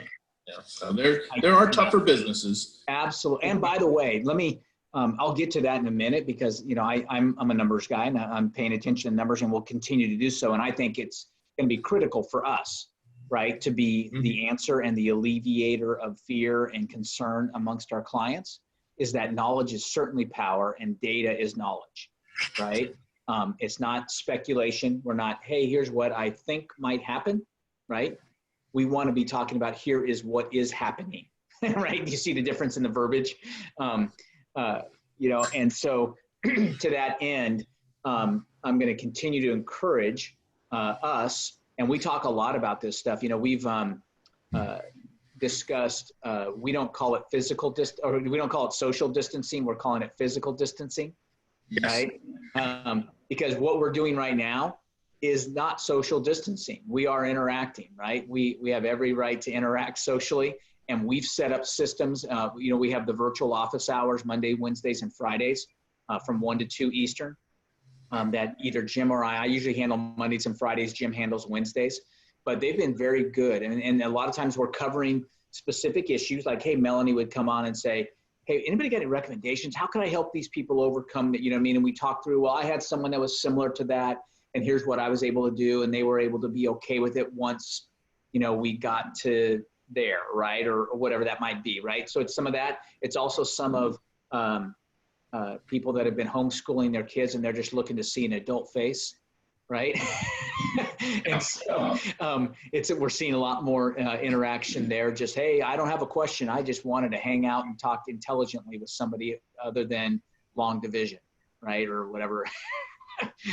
So there are tougher businesses. Absolutely. And by the way, let me, I'll get to that in a minute, because, I'm a numbers guy, and I'm paying attention to numbers, and will continue to do so. And I think it's going to be critical for us, right, to be the answer and the alleviator of fear and concern amongst our clients, is that knowledge is certainly power and data is knowledge, right? It's not speculation. We're not, hey, here's what I think might happen, right? We want to be talking about, here is what is happening, right? You see the difference in the verbiage, and so to that end, I'm going to continue to encourage us, and we talk a lot about this stuff. We've discussed, we don't call it or we don't call it social distancing. We're calling it physical distancing, yes. Right? Because what we're doing right now is not social distancing. We are interacting, right? We have every right to interact socially, and we've set up systems. We have the virtual office hours, Monday, Wednesdays, and Fridays from 1 to 2 Eastern, that either Jim or I usually handle Mondays and Fridays, Jim handles Wednesdays, but they've been very good. And a lot of times we're covering specific issues, like, hey, Melanie would come on and say, hey, anybody got any recommendations? How can I help these people overcome that? And we talked through, well, I had someone that was similar to that, and here's what I was able to do. And they were able to be okay with it once, we got to there, right? Or whatever that might be, right? So it's some of that. It's also some of people that have been homeschooling their kids, and they're just looking to see an adult face, right? And so we're seeing a lot more interaction there. Just, hey, I don't have a question. I just wanted to hang out and talk intelligently with somebody other than long division, right? Or whatever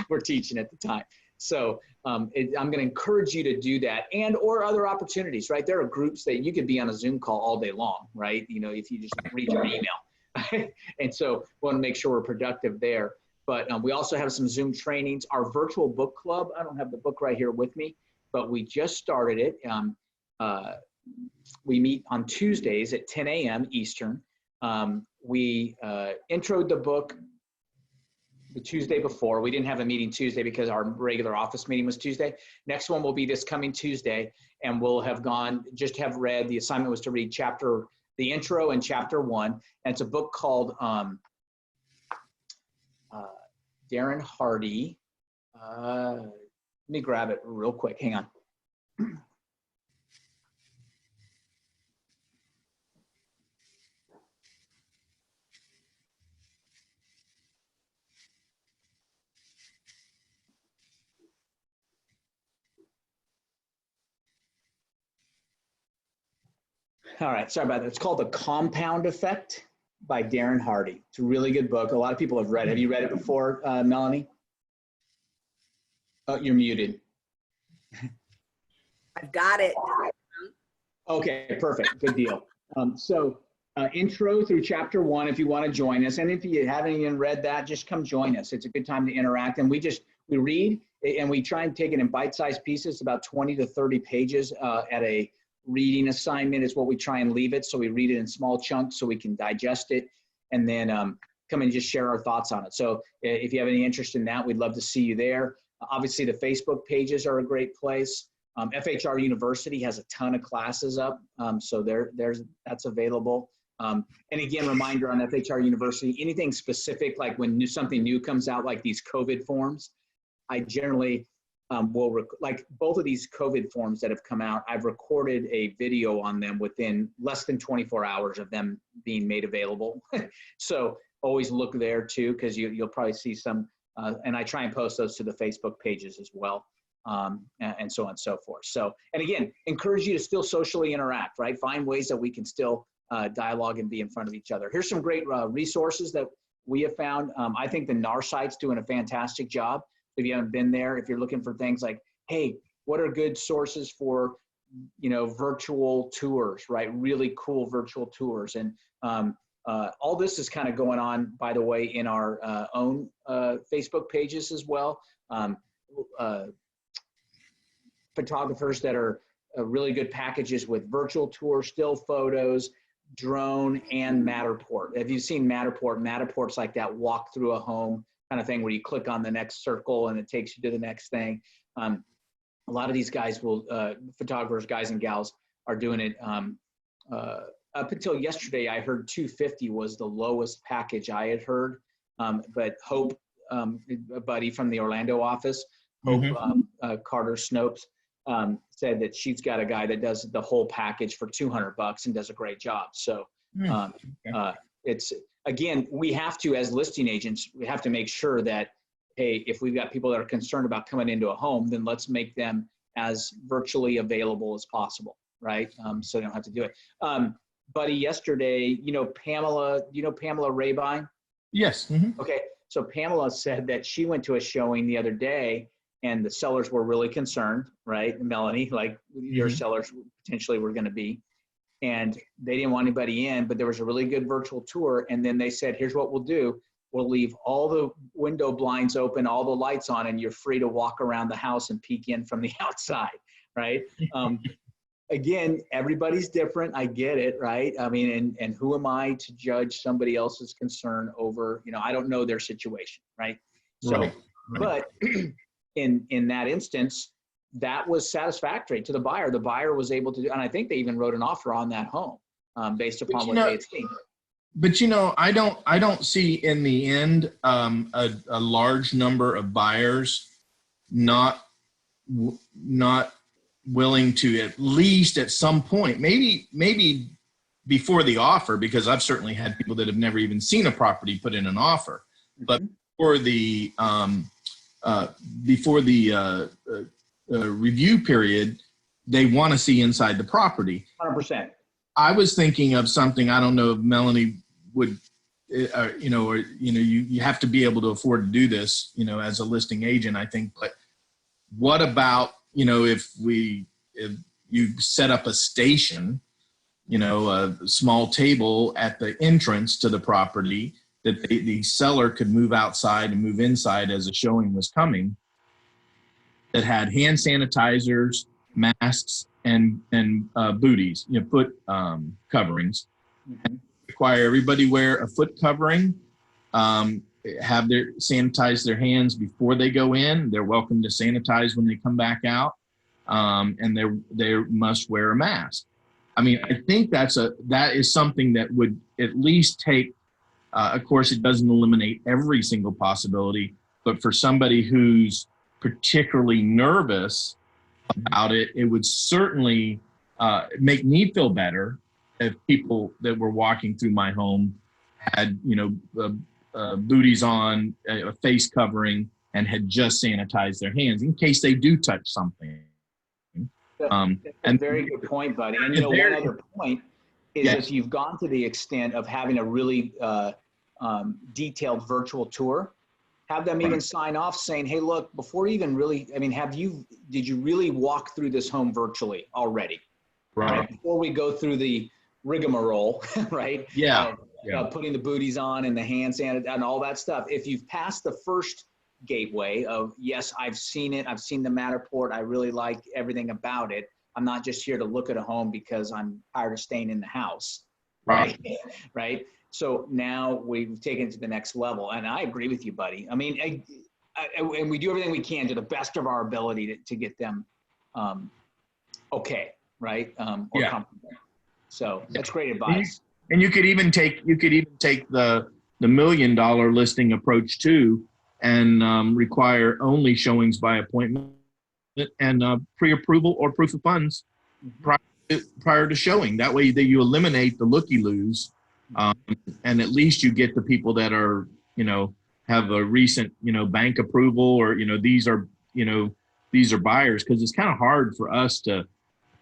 we're teaching at the time. So I'm going to encourage you to do that, or other opportunities, right? There are groups that you could be on a Zoom call all day long, right? If you just read your email. And so we want to make sure we're productive there. But we also have some Zoom trainings. Our virtual book club, I don't have the book right here with me, but we just started it. We meet on Tuesdays at 10 a.m. Eastern. We introed the book the Tuesday before. We didn't have a meeting Tuesday because our regular office meeting was Tuesday. Next one will be this coming Tuesday, and we'll have read, the assignment was to read the intro and chapter 1. And it's a book called Darren Hardy. Let me grab it real quick. Hang on. All right, sorry about that. It's called The Compound Effect by Darren Hardy. It's a really good book. A lot of people have read it. Have you read it before, Melanie? Oh, you're muted. I've got it. Okay, perfect. Good deal. Intro through chapter 1, if you want to join us. And if you haven't even read that, just come join us. It's a good time to interact. And we read, and we try and take it in bite-sized pieces, about 20 to 30 pages at a reading assignment is what we try and leave it. So we read it in small chunks so we can digest it, and then come and just share our thoughts on it. So if you have any interest in that, we'd love to see you there. Obviously, the Facebook pages are a great place. FHR University has a ton of classes up, so that's available. And again, reminder on FHR University, anything specific, like when something new comes out, like these COVID forms, I generally like both of these COVID forms that have come out, I've recorded a video on them within less than 24 hours of them being made available. So always look there too, because you'll probably see some, and I try and post those to the Facebook pages as well, and so on and so forth. So, and again, encourage you to still socially interact, right? Find ways that we can still dialogue and be in front of each other. Here's some great resources that we have found. I think the NAR site's doing a fantastic job. If you haven't been there, if you're looking for things like, hey, what are good sources for virtual tours, right? Really cool virtual tours. And all this is kind of going on, by the way, in our own Facebook pages as well. Photographers that are really good packages with virtual tour, still photos, drone, and Matterport. If you've seen Matterport, Matterport's like that walk through a home kind of thing where you click on the next circle and it takes you to the next thing. A lot of these guys will, photographers, guys and gals, are doing it. Up until yesterday, I heard 250 was the lowest package I had heard. But Hope, a buddy from the Orlando office, Hope Carter Snopes, said that she's got a guy that does the whole package for $200 and does a great job. So it's, again, we have to, as listing agents, we have to make sure that, hey, if we've got people that are concerned about coming into a home, then let's make them as virtually available as possible, right? So they don't have to do it. Buddy, yesterday, Pamela, Pamela Rabine? Yes. Okay, so Pamela said that she went to a showing the other day and the sellers were really concerned, right? Melanie, like your sellers potentially were going to be, and they didn't want anybody in, but there was a really good virtual tour. And then they said, here's what we'll do. We'll leave all the window blinds open, all the lights on, and you're free to walk around the house and peek in from the outside, right? Again, everybody's different. I get it, right? I mean, and who am I to judge somebody else's concern over, I don't know their situation, right? So, Right. But in that instance, that was satisfactory to the buyer. The buyer was able to do, and I think they even wrote an offer on that home based upon what they had seen. But I don't see in the end a large number of buyers not willing to, at least at some point, maybe before the offer, because I've certainly had people that have never even seen a property put in an offer, but before the review period, they want to see inside the property. 100%. I was thinking of something, I don't know if Melanie would, you have to be able to afford to do this, as a listing agent, I think. But what about, if you set up a station, a small table at the entrance to the property that the seller could move outside and move inside as a showing was coming, that had hand sanitizers, masks, and booties, foot coverings. Require everybody wear a foot covering, have their sanitize their hands before they go in. They're welcome to sanitize when they come back out, and they must wear a mask. I mean, I think that is something that would at least take. Of course, it doesn't eliminate every single possibility, but for somebody who's particularly nervous about it, it would certainly make me feel better if people that were walking through my home had, booties on, a face covering, and had just sanitized their hands in case they do touch something. That's a very good point, buddy. And one other point is, if you've gone to the extent of having a really detailed virtual tour, have them even sign off saying, hey, look, before you even really, did you really walk through this home virtually already? Right. Before we go through the rigmarole, right? Putting the booties on and the hand sanitizer and all that stuff. If you've passed the first gateway of, yes, I've seen it, I've seen the Matterport, I really like everything about it, I'm not just here to look at a home because I'm tired of staying in the house, right? Right. So now we've taken it to the next level, and I agree with you, buddy. I mean, and we do everything we can to the best of our ability to get them okay, right? Or comfortable. So that's great advice. And you could even take the $1 million listing approach too, and require only showings by appointment and pre-approval or proof of funds prior to showing. That way that you eliminate the looky-loos, and at least you get the people that are, have a recent, bank approval, or, these are buyers, because it's kind of hard for us to,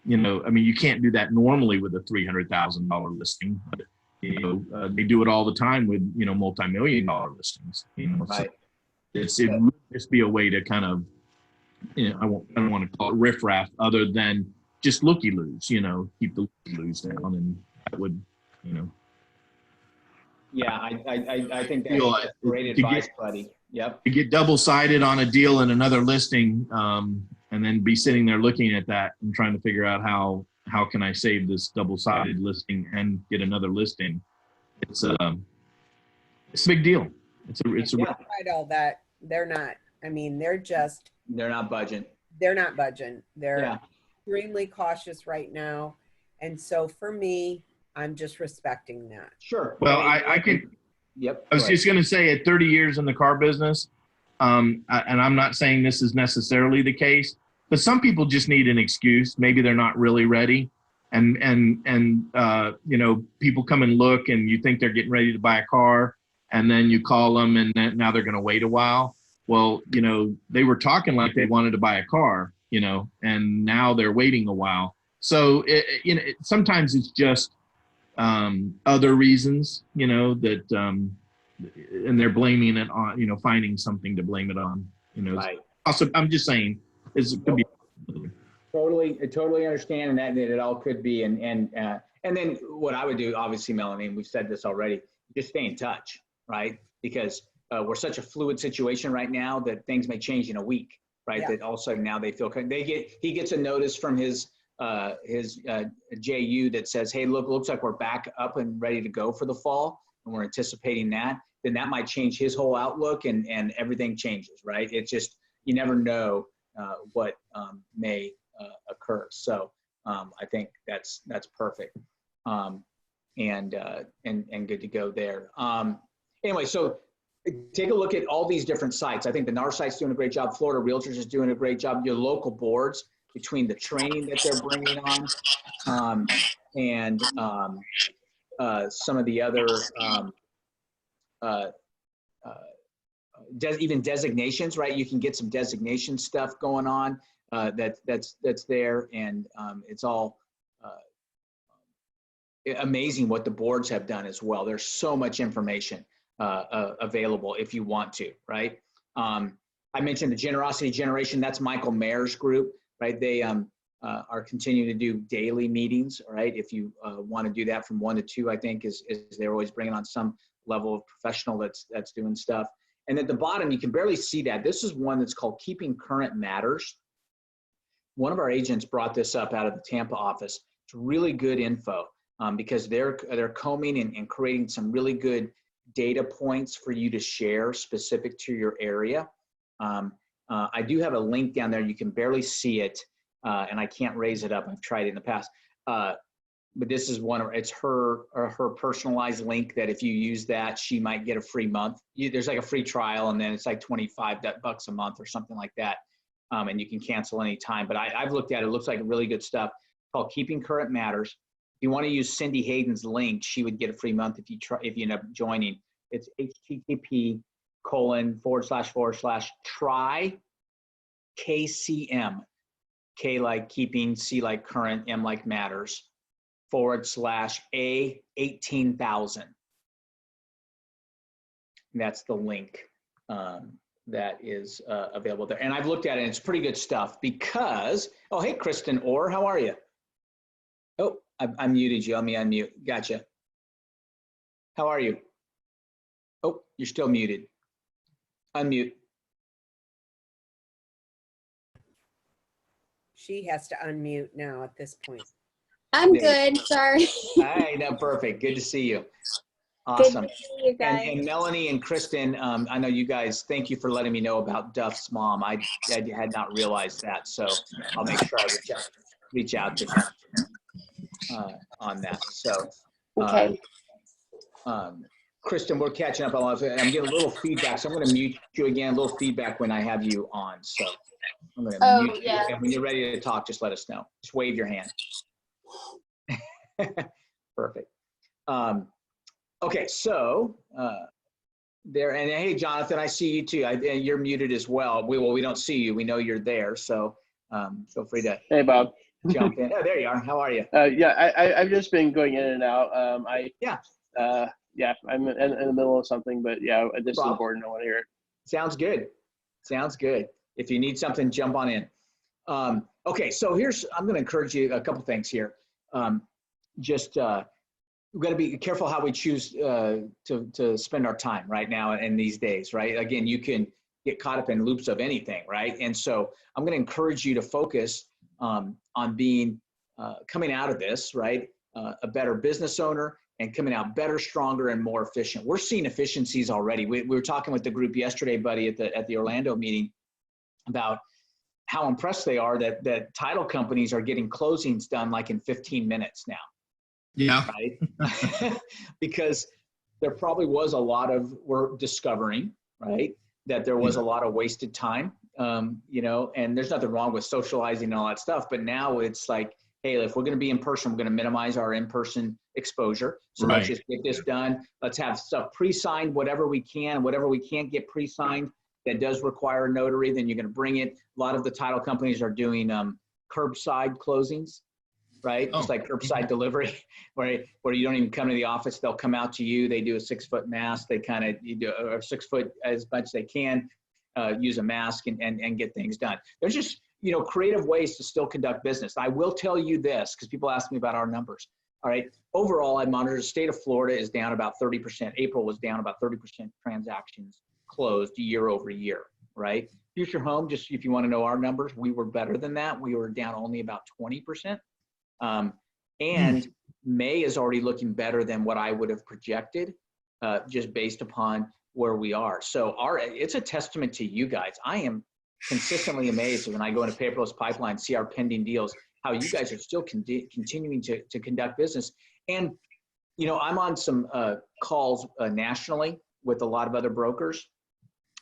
you can't do that normally with a $300,000 listing, but, they do it all the time with, multi-million-dollar listings, so it would just be a way to kind of, I don't want to call it riffraff, other than just looky-loos, keep the looky-loos down, and that would, Yeah, I think feel that's great to advice, get buddy. Yep. to get double-sided on a deal in another listing, and then be sitting there looking at that and trying to figure out how can I save this double-sided listing and get another listing. It's a big deal. It's a Yeah. Tried all that. They're not. I mean, they're not budging. they're not budging. They're Yeah. extremely cautious right now. And so for me, I'm just respecting that. Sure. Well, I can. Yep. I was just going to say, at 30 years in the car business, and I'm not saying this is necessarily the case, but some people just need an excuse. Maybe they're not really ready, and people come and look, and you think they're getting ready to buy a car, and then you call them, and then now they're going to wait a while. Well, they were talking like they wanted to buy a car, and now they're waiting a while. So sometimes it's just other reasons, that, and they're blaming it on, finding something to blame it on, Right. Also, I'm just saying, it could be. I totally understand, and that it all could be, and then what I would do, obviously, Melanie, and we've said this already, just stay in touch, right? Because we're such a fluid situation right now that things may change in a week, right? Yeah. That all of a sudden now he gets a notice from his JU that says, hey, looks like we're back up and ready to go for the fall, and we're anticipating that. Then that might change his whole outlook, and everything changes, right? It's just, you never know what may occur. So I think that's perfect, and good to go there. Anyway, so take a look at all these different sites. I think the NAR site's doing a great job. Florida Realtors is doing a great job. Your local boards, between the training that they're bringing on, and some of the other even designations, right? You can get some designation stuff going on that's there, and it's all amazing what the boards have done as well. There's so much information available if you want to, right? I mentioned the Generosity Generation. That's Michael Mayer's group, right? They are continuing to do daily meetings, right? If you want to do that from 1 to 2, I think is they're always bringing on some level of professional that's doing stuff. And at the bottom, you can barely see that. This is one that's called Keeping Current Matters. One of our agents brought this up out of the Tampa office. It's really good info because they're combing and creating some really good data points for you to share specific to your area. I do have a link down there. You can barely see it, and I can't raise it up. I've tried it in the past. But this is it's her personalized link that if you use that, she might get a free month. There's like a free trial, and then it's like $25 a month or something like that. And you can cancel anytime. But I've looked at it. It looks like really good stuff. It's called Keeping Current Matters. If you want to use Cindy Hayden's link, she would get a free month if you end up joining. It's http://try KCM. K like keeping, C like current, M like matters, /A18,000. That's the link that is available there. And I've looked at it, and it's pretty good stuff because, oh, hey, Kristen Orr, how are you? Oh, I muted you. Let me unmute. Gotcha. How are you? Oh, you're still muted. Unmute. She has to unmute now at this point. I'm good. Sorry. Hey, no, perfect. Good to see you. Awesome. Good to see you guys. And Melanie and Kristen, I know you guys, thank you for letting me know about Duff's mom. I had not realized that, so I'll make sure I reach out to him on that. So, Okay. Kristen, we're catching up. I'm getting a little feedback, so I'm going to mute you again. A little feedback when I have you on. So I'm going to mute you, and when you're ready to talk, just let us know. Just wave your hand. Perfect. Okay, so there, and hey, Jonathan, I see you too. You're muted as well. We don't see you. We know you're there, so feel free to Hey, Bob. jump in. Oh, there you are. How are you? Yeah, I've just been going in and out. I'm in the middle of something, but yeah, this is important. I want to hear it. Sounds good. Sounds good. If you need something, jump on in. Okay, so I'm going to encourage you a couple things here. We've got to be careful how we choose to spend our time right now in these days, right? Again, you can get caught up in loops of anything, right? And so I'm going to encourage you to focus on being, coming out of this, right? A better business owner and coming out better, stronger, and more efficient. We're seeing efficiencies already. We were talking with the group yesterday, buddy, at the Orlando meeting about how impressed they are that title companies are getting closings done like in 15 minutes now. Yeah. Right? Because there probably was a lot of, we're discovering, right, that there was a lot of wasted time, you know, and there's nothing wrong with socializing and all that stuff. But now it's like, hey, if we're going to be in person, we're going to minimize our in-person exposure. So let's just get this done. Let's have stuff pre-signed, whatever we can, whatever we can't get pre-signed that does require a notary, then you're going to bring it. A lot of the title companies are doing curbside closings, right? Just like curbside delivery, where you don't even come to the office. They'll come out to you. They do a 6-foot mask. They kind of do a 6 foot as much as they can, use a mask and get things done. There's just, you know, creative ways to still conduct business. I will tell you this, because people ask me about our numbers. All right. Overall, I monitor the state of Florida is down about 30%. April was down about 30% transactions closed year over year, right? Future Home, just if you want to know our numbers, we were better than that. We were down only about 20%. And May is already looking better than what I would have projected, just based upon where we are. So it's a testament to you guys. I am consistently amazed when I go into paperless pipeline, see our pending deals, how you guys are still continuing to conduct business. And, you know, I'm on some calls nationally with a lot of other brokers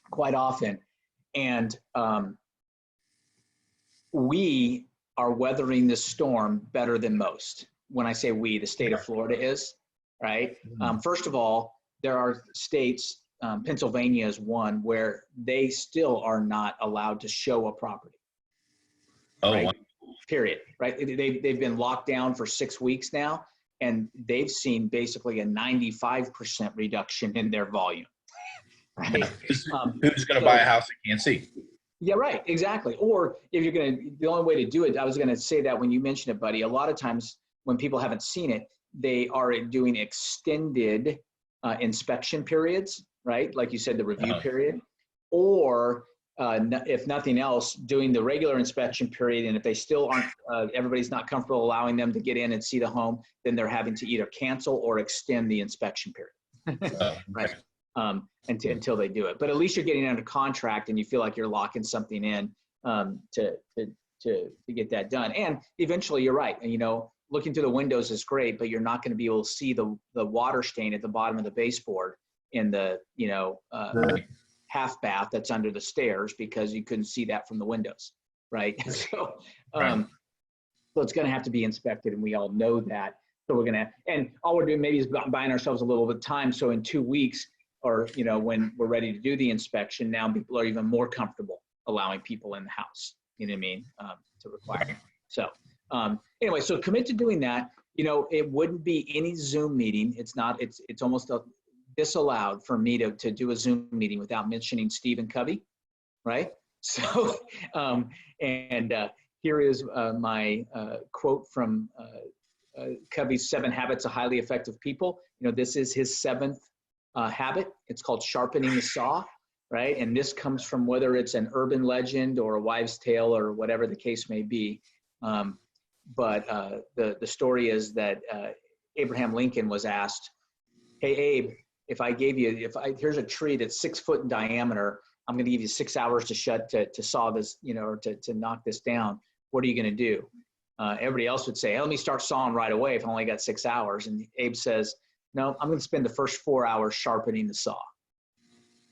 quite often. And we are weathering this storm better than most. When I say we, the state of Florida is, right? First of all, there are states, Pennsylvania is one, where they still are not allowed to show a property. Right? Wow. Period, right? They've been locked down for 6 weeks now, and they've seen basically a 95% reduction in their volume. Right? Who's going to buy a house they can't see? Yeah, right, exactly. Or if you're the only way to do it, I was going to say that when you mentioned it, buddy, a lot of times when people haven't seen it, they are doing extended inspection periods, right? Like you said, the review period, or if nothing else, doing the regular inspection period. And if they still aren't, everybody's not comfortable allowing them to get in and see the home, then they're having to either cancel or extend the inspection period. Right. Until they do it. But at least you're getting under contract and you feel like you're locking something in to get that done. And eventually, you're right. And, you know, looking through the windows is great, but you're not going to be able to see the water stain at the bottom of the baseboard in the, you know, half bath that's under the stairs because you couldn't see that from the windows, right? So it's going to have to be inspected, and we all know that. So we're going to, and all we're doing maybe is buying ourselves a little bit of time. So in 2 weeks, or, you know, when we're ready to do the inspection, now people are even more comfortable allowing people in the house, you know what I mean, to require. So anyway, so commit to doing that. You know, it wouldn't be any Zoom meeting. It's not, it's almost disallowed for me to do a Zoom meeting without mentioning Stephen Covey, right? So, here is my quote from Covey's 7 Habits of Highly Effective People. You know, this is his 7th habit. It's called sharpening the saw, right? And this comes from whether it's an urban legend or a wives' tale or whatever the case may be. But the story is that Abraham Lincoln was asked, "Hey Abe, if I gave you, here's a tree that's 6 foot in diameter, I'm going to give you 6 hours to saw this, you know, or to knock this down. What are you going to do?" Everybody else would say, "Hey, let me start sawing right away if I only got 6 hours." And Abe says, "No, I'm going to spend the first 4 hours sharpening the saw."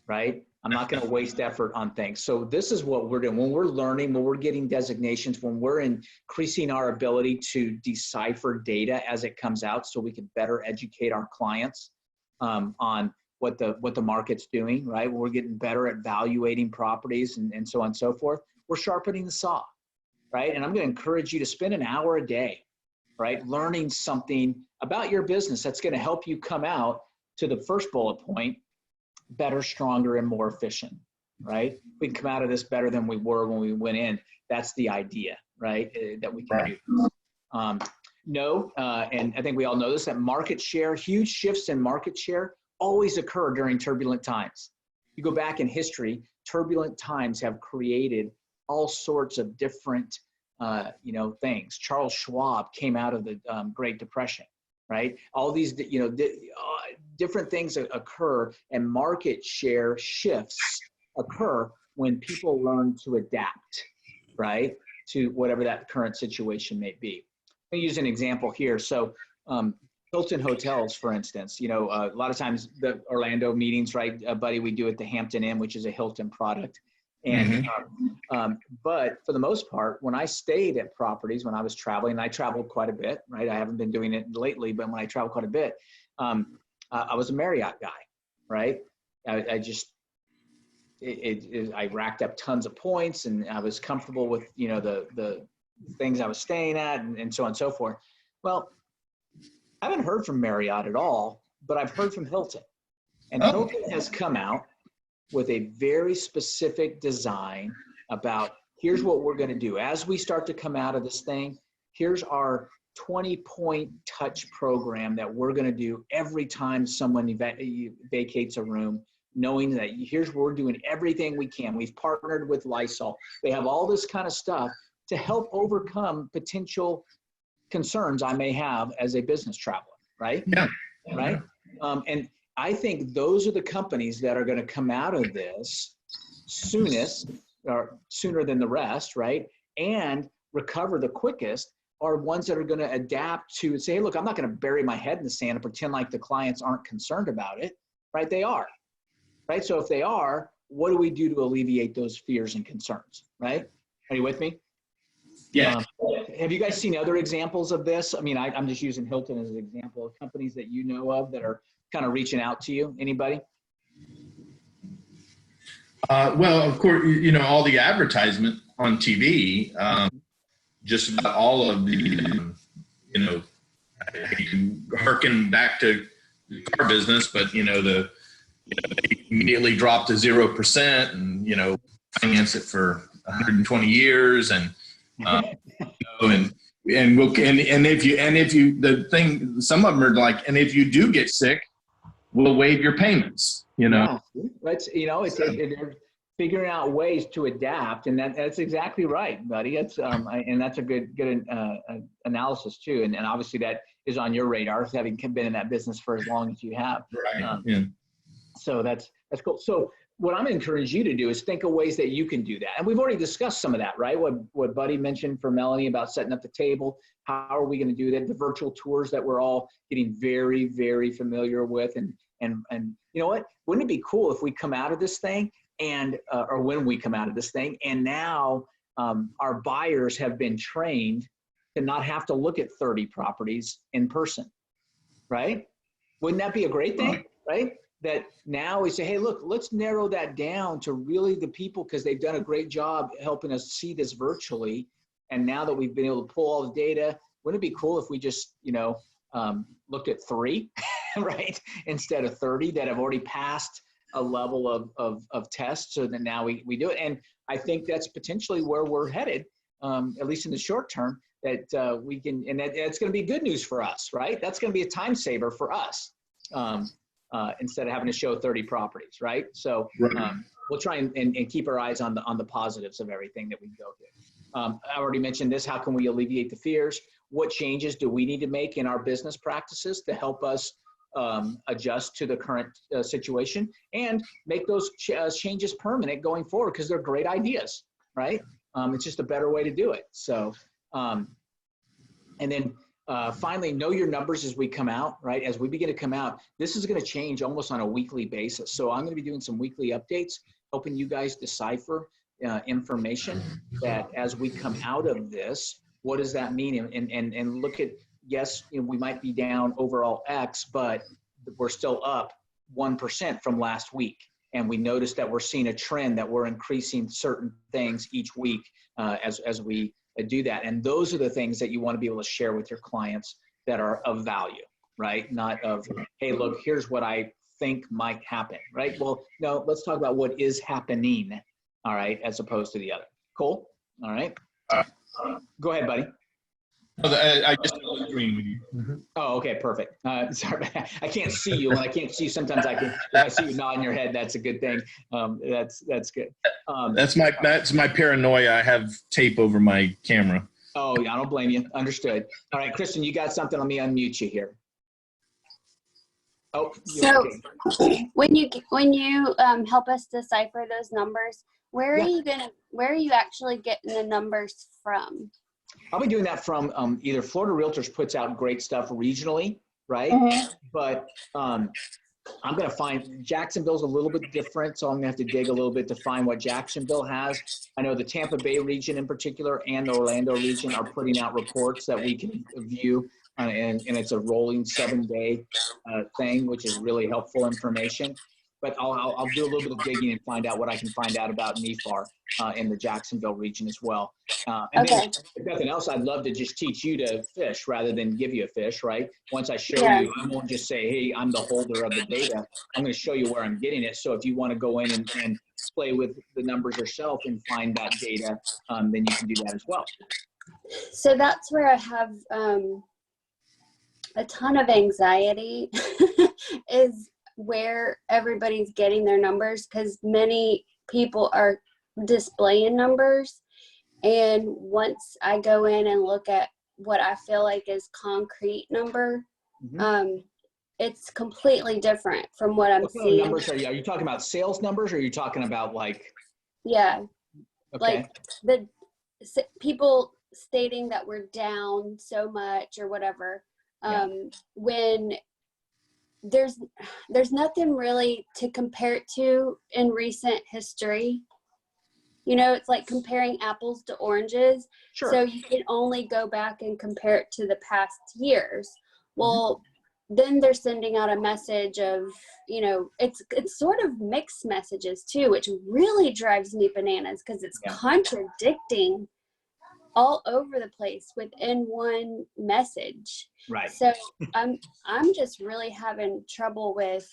Right? I'm not going to waste effort on things. So this is what we're doing. When we're learning, when we're getting designations, when we're increasing our ability to decipher data as it comes out so we can better educate our clients on what the market's doing, right? We're getting better at valuating properties and so on and so forth. We're sharpening the saw, right? And I'm going to encourage you to spend an hour a day, right, learning something about your business that's going to help you come out to the first bullet point, better, stronger, and more efficient, right? We can come out of this better than we were when we went in. That's the idea, right? That we can do. No, and I think we all know this, that market share, huge shifts in market share always occur during turbulent times. You go back in history, turbulent times have created all sorts of different, things. Charles Schwab came out of the Great Depression, right? All these, different things occur, and market share shifts occur when people learn to adapt, right, to whatever that current situation may be. I'll use an example here. So Hilton hotels, for instance, a lot of times the Orlando meetings, right, buddy, we do at the Hampton Inn, which is a Hilton product. And, but for the most part, when I stayed at properties, when I was traveling, and I traveled quite a bit, right? I haven't been doing it lately, but when I traveled quite a bit, I was a Marriott guy, right? I racked up tons of points, and I was comfortable with, the things I was staying at, and so on and so forth. Well, I haven't heard from Marriott at all, but I've heard from Hilton. And Hilton has come out with a very specific design about, here's what we're going to do. As we start to come out of this thing, here's our 20-point touch program that we're going to do every time someone vacates a room, knowing that here's where we're doing everything we can. We've partnered with Lysol. They have all this kind of stuff to help overcome potential concerns I may have as a business traveler, right? Yeah. Right? And I think those are the companies that are going to come out of this soonest, or sooner than the rest, right? And recover the quickest are ones that are going to adapt to say, hey, look, I'm not going to bury my head in the sand and pretend like the clients aren't concerned about it, right? They are, right? So if they are, what do we do to alleviate those fears and concerns, right? Are you with me? Yeah. Have you guys seen other examples of this? I mean, I'm just using Hilton as an example of companies that you know of that are kind of reaching out to you. Anybody? Well, of course, all the advertisement on TV, just about all of the, I hate to harken back to the car business, but, they immediately dropped to 0% and, finance it for 120 years. And, if you, the thing, some of them are like, and if you do get sick, we'll waive your payments, Yeah. Let's, they're figuring out ways to adapt, and that's exactly right, buddy. That's and that's a good analysis too. And obviously that is on your radar, having been in that business for as long as you have. Right. So that's cool. So what I'm encouraging you to do is think of ways that you can do that. And we've already discussed some of that, right? What Buddy mentioned for Melanie about setting up the table. How are we going to do that? The virtual tours that we're all getting very, very familiar with. And you know what? Wouldn't it be cool if we come out of this thing and, or when we come out of this thing, and now our buyers have been trained to not have to look at 30 properties in person, right? Wouldn't that be a great thing, right? That now we say, hey, look, let's narrow that down to really the people, because they've done a great job helping us see this virtually. And now that we've been able to pull all the data, wouldn't it be cool if we just, looked at 3, right? Instead of 30 that have already passed a level of tests, so that now we do it. And I think that's potentially where we're headed, at least in the short term, that we can, and that's going to be good news for us, right? That's going to be a time saver for us. Instead of having to show 30 properties, right? So we'll try and keep our eyes on the positives of everything that we go through. I already mentioned this. How can we alleviate the fears? What changes do we need to make in our business practices to help us adjust to the current situation and make those changes permanent going forward? Because they're great ideas, right? It's just a better way to do it. So, and then finally, know your numbers as we come out, right? As we begin to come out, this is going to change almost on a weekly basis. So I'm going to be doing some weekly updates, helping you guys decipher information that as we come out of this, what does that mean? And look at, yes, we might be down overall X, but we're still up 1% from last week. And we noticed that we're seeing a trend that we're increasing certain things each week as we do that. And those are the things that you want to be able to share with your clients that are of value, right? Not of, hey, look, here's what I think might happen, right? Well, no, let's talk about what is happening, all right, as opposed to the other. Cool? All right. Go ahead, buddy. I just was agreeing with you. Oh, okay, perfect. Sorry, I can't see you. When I can't see you, sometimes I can. If I see you nodding your head, that's a good thing. That's good. That's my paranoia. I have tape over my camera. Oh, yeah, I don't blame you. Understood. All right, Kristen, you got something? Let me unmute you here. Oh, So when you help us decipher those numbers, where are you actually getting the numbers from? I'll be doing that from either Florida Realtors puts out great stuff regionally, right? Mhm. But I'm going to find Jacksonville's a little bit different, so I'm going to have to dig a little bit to find what Jacksonville has. I know the Tampa Bay region in particular and the Orlando region are putting out reports that we can view, and it's a rolling 7-day thing, which is really helpful information. But I'll do a little bit of digging and find out what I can find out about NEFAR in the Jacksonville region as well. And then, if nothing else, I'd love to just teach you to fish rather than give you a fish, right? Once I show you, I won't just say, hey, I'm the holder of the data. I'm going to show you where I'm getting it. So if you want to go in and play with the numbers yourself and find that data, then you can do that as well. So that's where I have a ton of anxiety is where everybody's getting their numbers, because many people are displaying numbers, and once I go in and look at what I feel like is concrete number, it's completely different from what I'm seeing. Numbers are you talking about sales numbers, or are you talking about like? Yeah, Okay. like the people stating that we're down so much or whatever, when there's nothing really to compare it to in recent history. You know, it's like comparing apples to oranges. Sure. So you can only go back and compare it to the past years. Well, then they're sending out a message of, you know, it's sort of mixed messages too, which really drives me bananas, because it's contradicting all over the place within one message. Right. So I'm just really having trouble with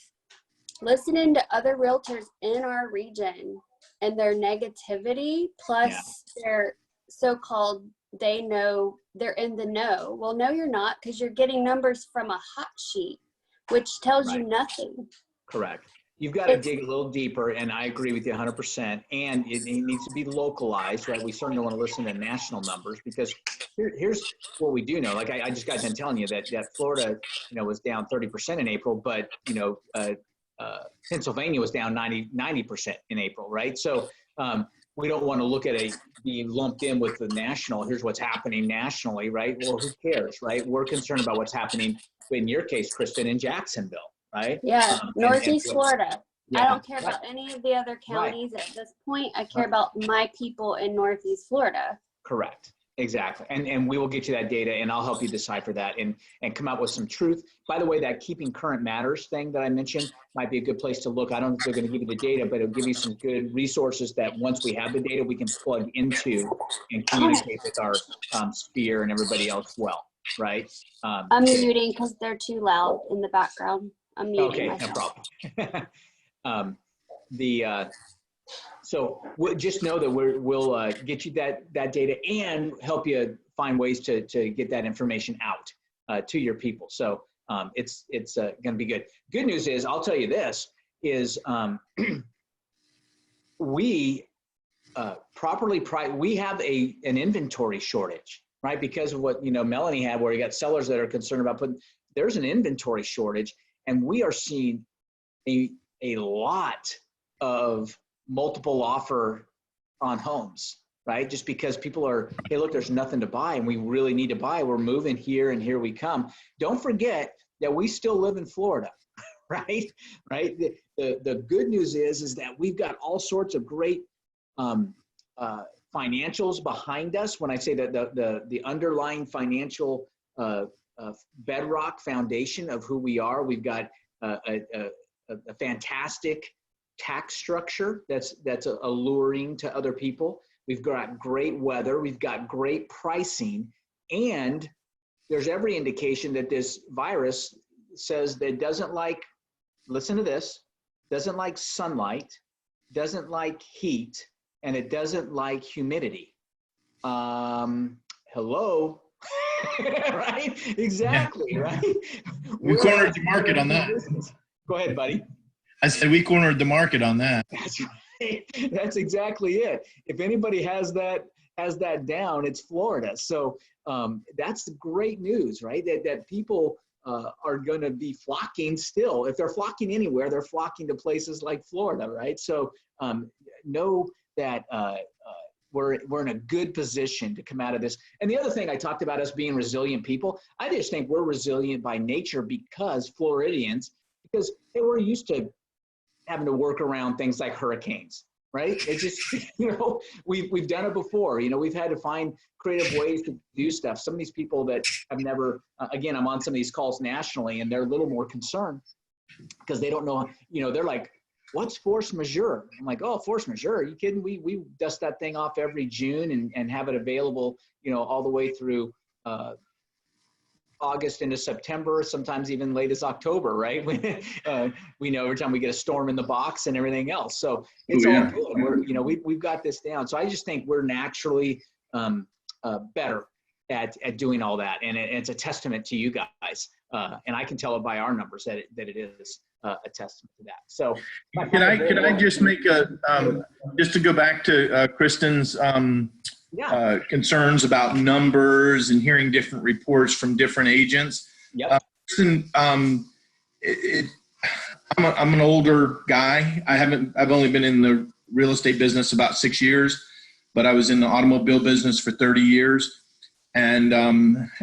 listening to other realtors in our region and their negativity, plus their so-called, they know, they're in the know. Well, no, you're not, because you're getting numbers from a hot sheet, which tells you nothing. Correct. You've got to dig a little deeper, and I agree with you 100%. And it needs to be localized, right? We certainly don't want to listen to national numbers, because here's what we do know. Like I just got done telling you that Florida, you know, was down 30% in April, but you know, Pennsylvania was down 90% in April, right? So we don't want to look at being lumped in with the national. Here's what's happening nationally, right? Well, who cares, right? We're concerned about what's happening in your case, Kristen, in Jacksonville. Right? Yeah, Northeast Florida. Yeah, I don't care about any of the other counties at this point. I care about my people in Northeast Florida. Correct. Exactly. And we will get you that data, and I'll help you decipher that and come up with some truth. By the way, that keeping current matters thing that I mentioned might be a good place to look. I don't know if they're going to give you the data, but it'll give you some good resources that once we have the data, we can plug into and communicate with our sphere and everybody else well, right? I'm muting because they're too loud in the background. I'm muting myself. No problem. So just know that we'll get you that data and help you find ways to get that information out to your people. So it's going to be good. Good news is, I'll tell you this, is we properly price. We have an inventory shortage, right? Because of what, you know, Melanie had, where you got sellers that are concerned about there's an inventory shortage. And we are seeing a lot of multiple offer on homes, right? Just because people are, hey, look, there's nothing to buy and we really need to buy. We're moving here and here we come. Don't forget that we still live in Florida, right? Right. The good news is that we've got all sorts of great financials behind us. When I say that the underlying financial bedrock foundation of who we are, we've got a fantastic tax structure that's alluring to other people. We've got great weather, we've got great pricing, and there's every indication that this virus says that it doesn't like, listen to this, doesn't like sunlight, doesn't like heat, and it doesn't like humidity. hello. Right? Exactly, right? We cornered the market on that. Go ahead, buddy. I said we cornered the market on that. That's right. That's exactly it. If anybody has that down, it's Florida. So that's the great news, right? That people are going to be flocking still. If they're flocking anywhere, they're flocking to places like Florida, right? So know that we're in a good position to come out of this. And the other thing I talked about us being resilient people, I just think we're resilient by nature because Floridians, because they were used to having to work around things like hurricanes, right? It's just, we've done it before. We've had to find creative ways to do stuff. Some of these people that have never, again, I'm on some of these calls nationally, and they're a little more concerned because they don't know, they're like, what's force majeure? I'm like, oh, force majeure? Are you kidding? We dust that thing off every June and have it available, all the way through August into September, sometimes even late as October, right? We know every time we get a storm in the box and everything else. So it's all good. We've got this down. So I just think we're naturally better at doing all that. And it's a testament to you guys. And I can tell it by our numbers that it is a testament to that. So could I just make just to go back to Kristen's concerns about numbers and hearing different reports from different agents. Yep. Kristen, I'm an older guy. I've only been in the real estate business about 6 years, but I was in the automobile business for 30 years. And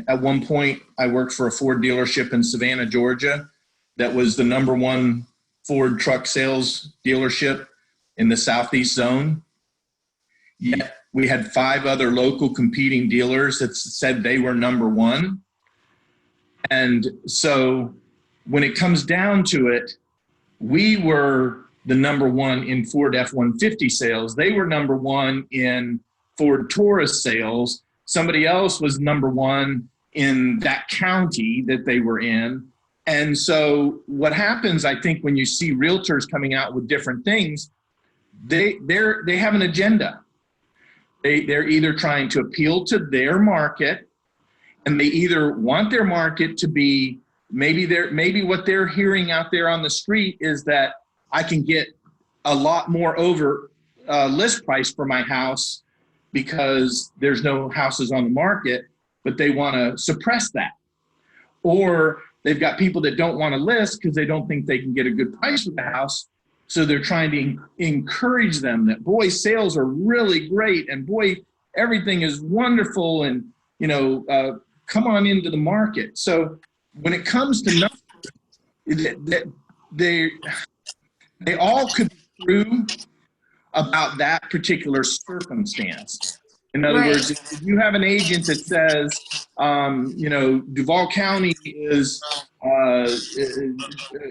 at one point, I worked for a Ford dealership in Savannah, Georgia, that was the #1 Ford truck sales dealership in the Southeast zone. Yet we had 5 other local competing dealers that said they were #1. And so when it comes down to it, we were the #1 in Ford F-150 sales. They were #1 in Ford Taurus sales. Somebody else was #1 in that county that they were in. And so what happens, I think, when you see realtors coming out with different things, they have an agenda. They're either trying to appeal to their market, and they either want their market to be, maybe what they're hearing out there on the street is that I can get a lot more over list price for my house because there's no houses on the market, but they want to suppress that. Or they've got people that don't want to list because they don't think they can get a good price for the house. So they're trying to encourage them that, boy, sales are really great, and boy, everything is wonderful, and come on into the market. So when it comes to numbers, they all could be true about that particular circumstance. In other words, if you have an agent that says, Duval County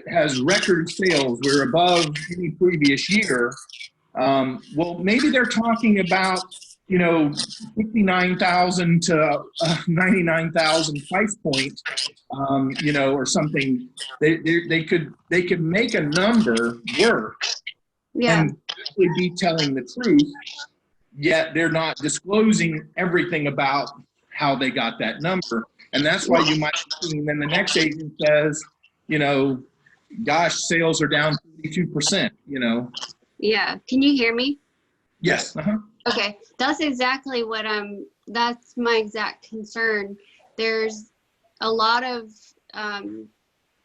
has record sales, we're above any previous year. Well, maybe they're talking about, 59,000 to 99,000 price point, or something. They could make a number work and actually be telling the truth. Yet they're not disclosing everything about how they got that number. And that's why you might see, and then the next agent says, gosh, sales are down 32%, Yeah. Can you hear me? Yes. Okay. That's exactly what that's my exact concern. There's a lot of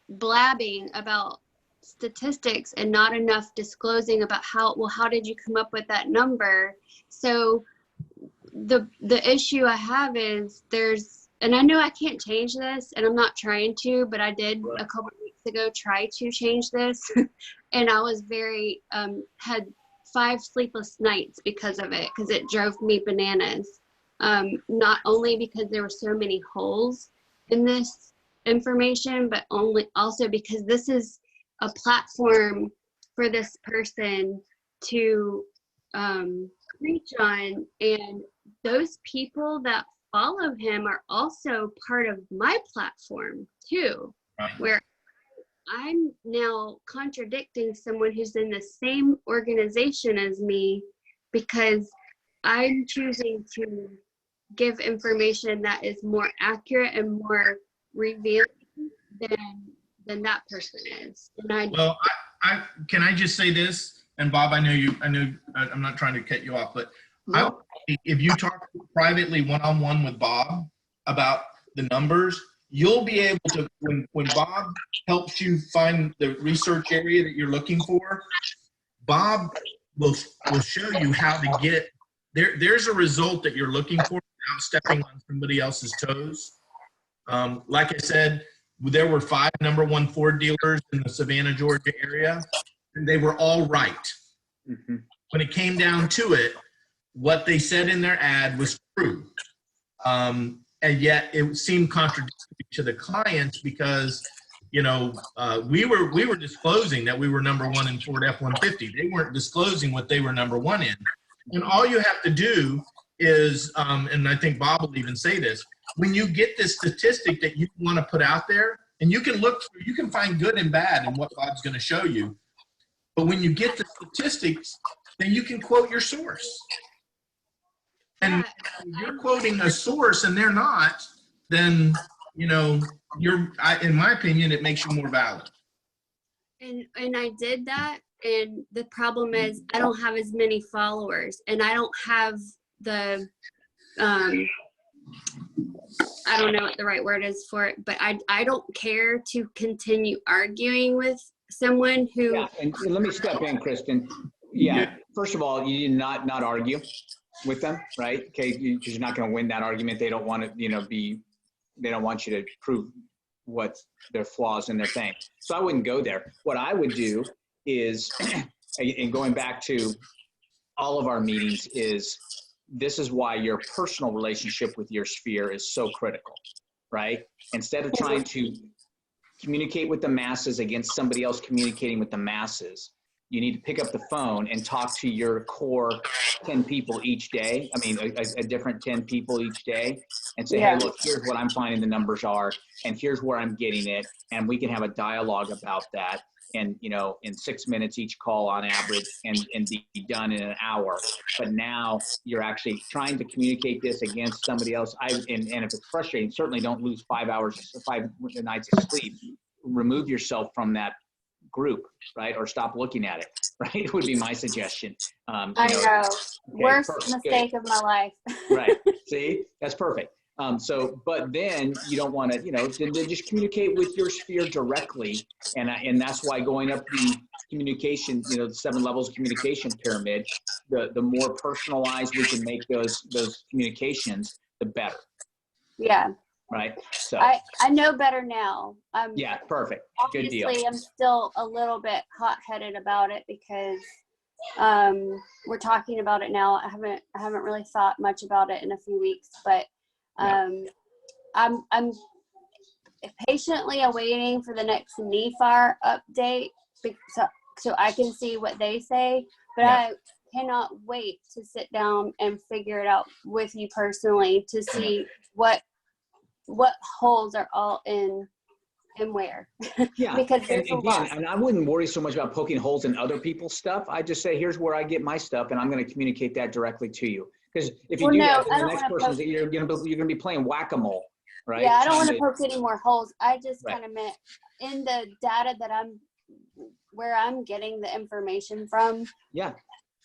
blabbing about statistics and not enough disclosing about how did you come up with that number? So the issue I have is and I know I can't change this, and I'm not trying to, but I did a couple of weeks ago try to change this, and I was very had 5 sleepless nights because of it, because it drove me bananas. Not only because there were so many holes in this information, but also because this is a platform for this person to reach on, and those people that follow him are also part of my platform too, where I'm now contradicting someone who's in the same organization as me because I'm choosing to give information that is more accurate and more revealing than that person is. And Well, I can I just say this, and Bob, I know I'm not trying to cut you off, but if you talk privately one-on-one with Bob about the numbers, you'll be able to, when Bob helps you find the research area that you're looking for, Bob will show you how to get there's a result that you're looking for without stepping on somebody else's toes. Like I said, there were 5 number 1 Ford dealers in the Savannah, Georgia area, and they were all right. Mm-hmm. When it came down to it, what they said in their ad was true. And yet it seemed contradictory to the clients because, you know, we were disclosing that we were number 1 in Ford F-150. They weren't disclosing what they were number 1 in. And all you have to do is, and I think Bob will even say this, when you get this statistic that you want to put out there, and you can look through, you can find good and bad in what Bob's going to show you. But when you get the statistics, then you can quote your source. And if you're quoting a source and they're not, then, you know, in my opinion, it makes you more valid. And I did that, and the problem is I don't have as many followers, and I don't have the I don't know what the right word is for it, but I don't care to continue arguing with someone who. Yeah, and let me step in, Kristen. Yeah, first of all, you need not argue with them, right? Okay, because you're not going to win that argument. They don't want to, you know, they don't want you to prove what their flaws in their thing. So I wouldn't go there. What I would do is, and going back to all of our meetings, is this is why your personal relationship with your sphere is so critical, right? Instead of trying to communicate with the masses against somebody else communicating with the masses, you need to pick up the phone and talk to your core 10 people each day. I mean, a different 10 people each day, and say, hey, look, here's what I'm finding the numbers are, and here's where I'm getting it. And we can have a dialogue about that. And, you know, in 6 minutes each call on average, and be done in an hour. But now you're actually trying to communicate this against somebody else. And if it's frustrating, certainly don't lose 5 nights of sleep. Remove yourself from that group, right? Or stop looking at it, right? Would be my suggestion. I know. Worst mistake of my life. Right. See, that's perfect. But then you don't want to, you know, then just communicate with your sphere directly. And that's why going up the communication, you know, the 7 levels of communication pyramid, the more personalized we can make those communications, the better. Yeah. Right. So I know better now. Yeah, perfect. Good deal. Obviously, I'm still a little bit hot-headed about it because we're talking about it now. I haven't really thought much about it in a few weeks, but I'm patiently awaiting for the next NEFAR update so I can see what they say. But I cannot wait to sit down and figure it out with you personally to see what holes are all in and where. Yeah. Because and there's a again, lot. and I wouldn't worry so much about poking holes in other people's stuff. I just say, here's where I get my stuff, and I'm going to communicate that directly to you. Because if you do that, then the next person, you're going to be playing whack-a-mole, right? Yeah, I don't want to poke any more holes. I just kind of meant in the data that where I'm getting the information from. Yeah.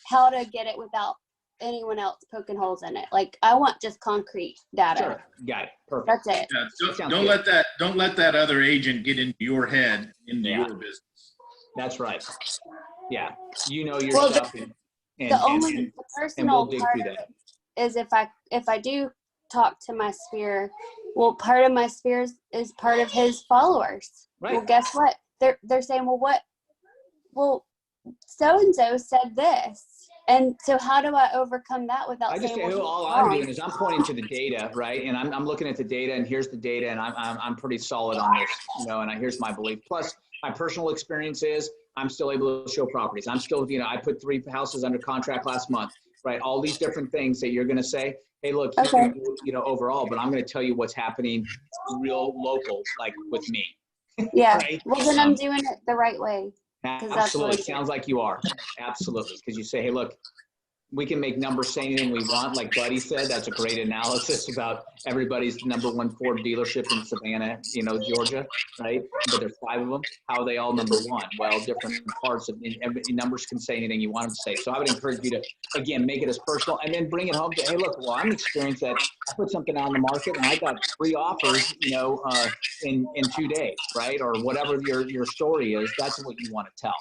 How to get it without anyone else poking holes in it. Like, I want just concrete data. Sure. Got it. Perfect. That's it. Yeah, don't let that other agent get into your head, into your business. That's right. Yeah. You know your stuff. The personal we'll part of it is if I do talk to my sphere, well, part of my sphere is part of his followers. Right. Well, guess what? They're saying, well, so-and-so said this. And so how do I overcome that without saying, all I'm doing is I'm pointing to the data, right? And I'm looking at the data, and here's the data, and I'm pretty solid on this, you know, and here's my belief. Plus, my personal experience is I'm still able to show properties. I'm still, you know, I put 3 houses under contract last month, right? All these different things that you're going to say, hey, look, you know, overall, but I'm going to tell you what's happening real local, like with me. Yeah. Right? Well, then I'm doing it the right way. Absolutely. Sounds like you are. Absolutely. Because you say, hey, look, we can make numbers say anything we want. Like Buddy said, that's a great analysis about everybody's #1 Ford dealership in Savannah, Georgia, right? But there's 5 of them. How are they all #1? Well, different parts of numbers can say anything you want them to say. So I would encourage you to, again, make it as personal and then bring it home to, hey, look, well, I'm experienced that I put something on the market and I got 3 offers, in 2 days, right? Or whatever your story is, that's what you want to tell.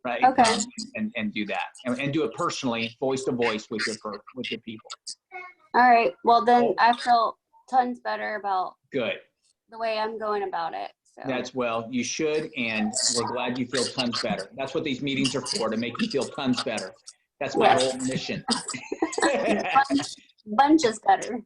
Right. Okay. And do that and do it personally, voice to voice with your people. All right. Well, then I feel tons better about Good. the way I'm going about it. So You should. And we're glad you feel tons better. That's what these meetings are for, to make you feel tons better. That's my whole mission. bunch is better.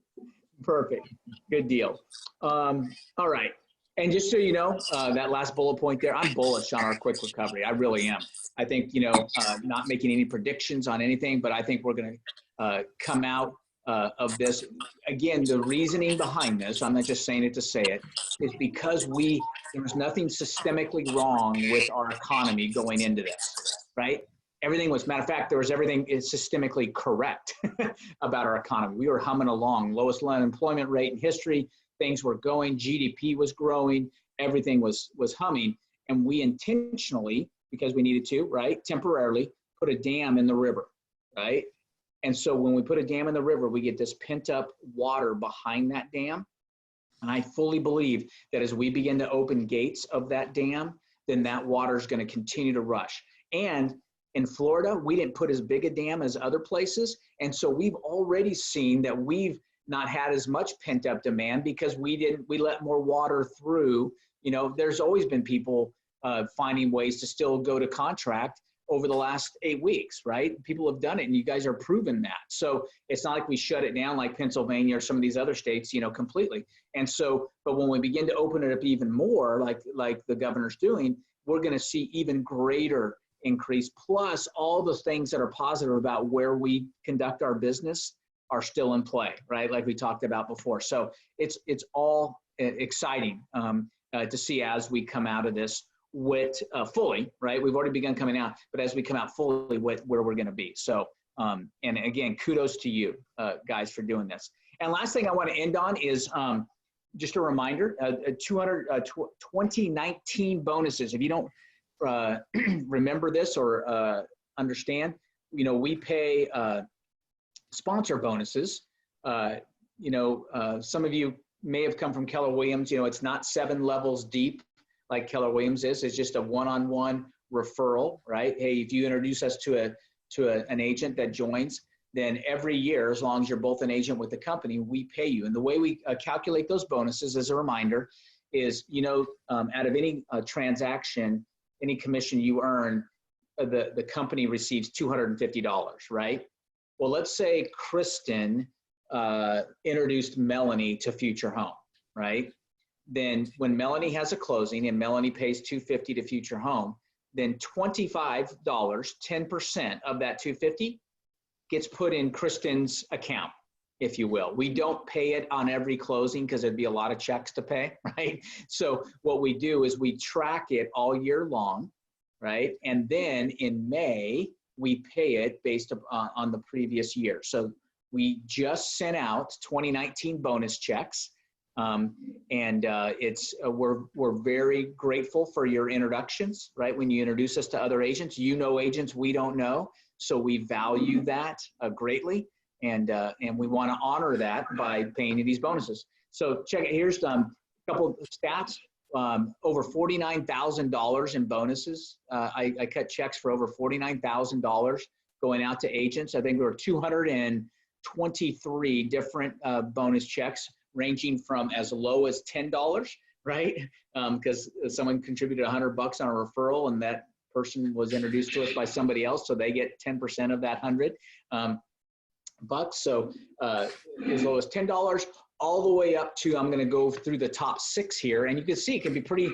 Perfect. Good deal. All right. And just so you know, that last bullet point there, I'm bullish on our quick recovery. I really am. I think, not making any predictions on anything, but I think we're going to come out of this. Again, the reasoning behind this, I'm not just saying it to say it, is because there was nothing systemically wrong with our economy going into this, right? Matter of fact, everything is systemically correct about our economy. We were humming along, lowest unemployment rate in history. Things were going, GDP was growing, everything was humming. And we intentionally, because we needed to, right, temporarily put a dam in the river, right? And so when we put a dam in the river, we get this pent up water behind that dam. And I fully believe that as we begin to open gates of that dam, then that water is going to continue to rush. And in Florida, we didn't put as big a dam as other places. And so we've already seen that we've not had as much pent up demand because we let more water through. There's always been people finding ways to still go to contract over the last 8 weeks, right? People have done it and you guys are proving that. So it's not like we shut it down like Pennsylvania or some of these other states, completely. And so, but when we begin to open it up even more, like the governor's doing, we're going to see even greater increase. Plus all the things that are positive about where we conduct our business are still in play, right? Like we talked about before. So it's all exciting to see as we come out of this fully, right? We've already begun coming out, but as we come out fully with where we're going to be. So, and again, kudos to you guys for doing this. And last thing I want to end on is just a reminder, 2019 bonuses. If you don't remember this or understand, we pay sponsor bonuses. Some of you may have come from Keller Williams. It's not 7 levels deep like Keller Williams is. It's just a one-on-one referral, right? Hey, if you introduce us to an agent that joins, then every year, as long as you're both an agent with the company, we pay you. And the way we calculate those bonuses, as a reminder, is out of any transaction, any commission you earn, the company receives $250, right? Well, let's say Kristen introduced Melanie to Future Home, right? Then when Melanie has a closing and Melanie pays $250 to Future Home, then $25, 10% of that $250 gets put in Kristen's account, if you will. We don't pay it on every closing because there'd be a lot of checks to pay, right? So what we do is we track it all year long, right? And then in May, we pay it based on the previous year. So we just sent out 2019 bonus checks. We're very grateful for your introductions, right? When you introduce us to other agents, agents we don't know. So we value that greatly. And we want to honor that by paying you these bonuses. So check it. Here's a couple of stats. Over $49,000 in bonuses. I cut checks for over $49,000 going out to agents. I think there were 223 different bonus checks ranging from as low as $10, right? Because someone contributed $100 on a referral and that person was introduced to us by somebody else, so they get 10% of that $100 bucks. So as low as $10 all the way up to, I'm going to go through the top 6 here, and you can see it can be pretty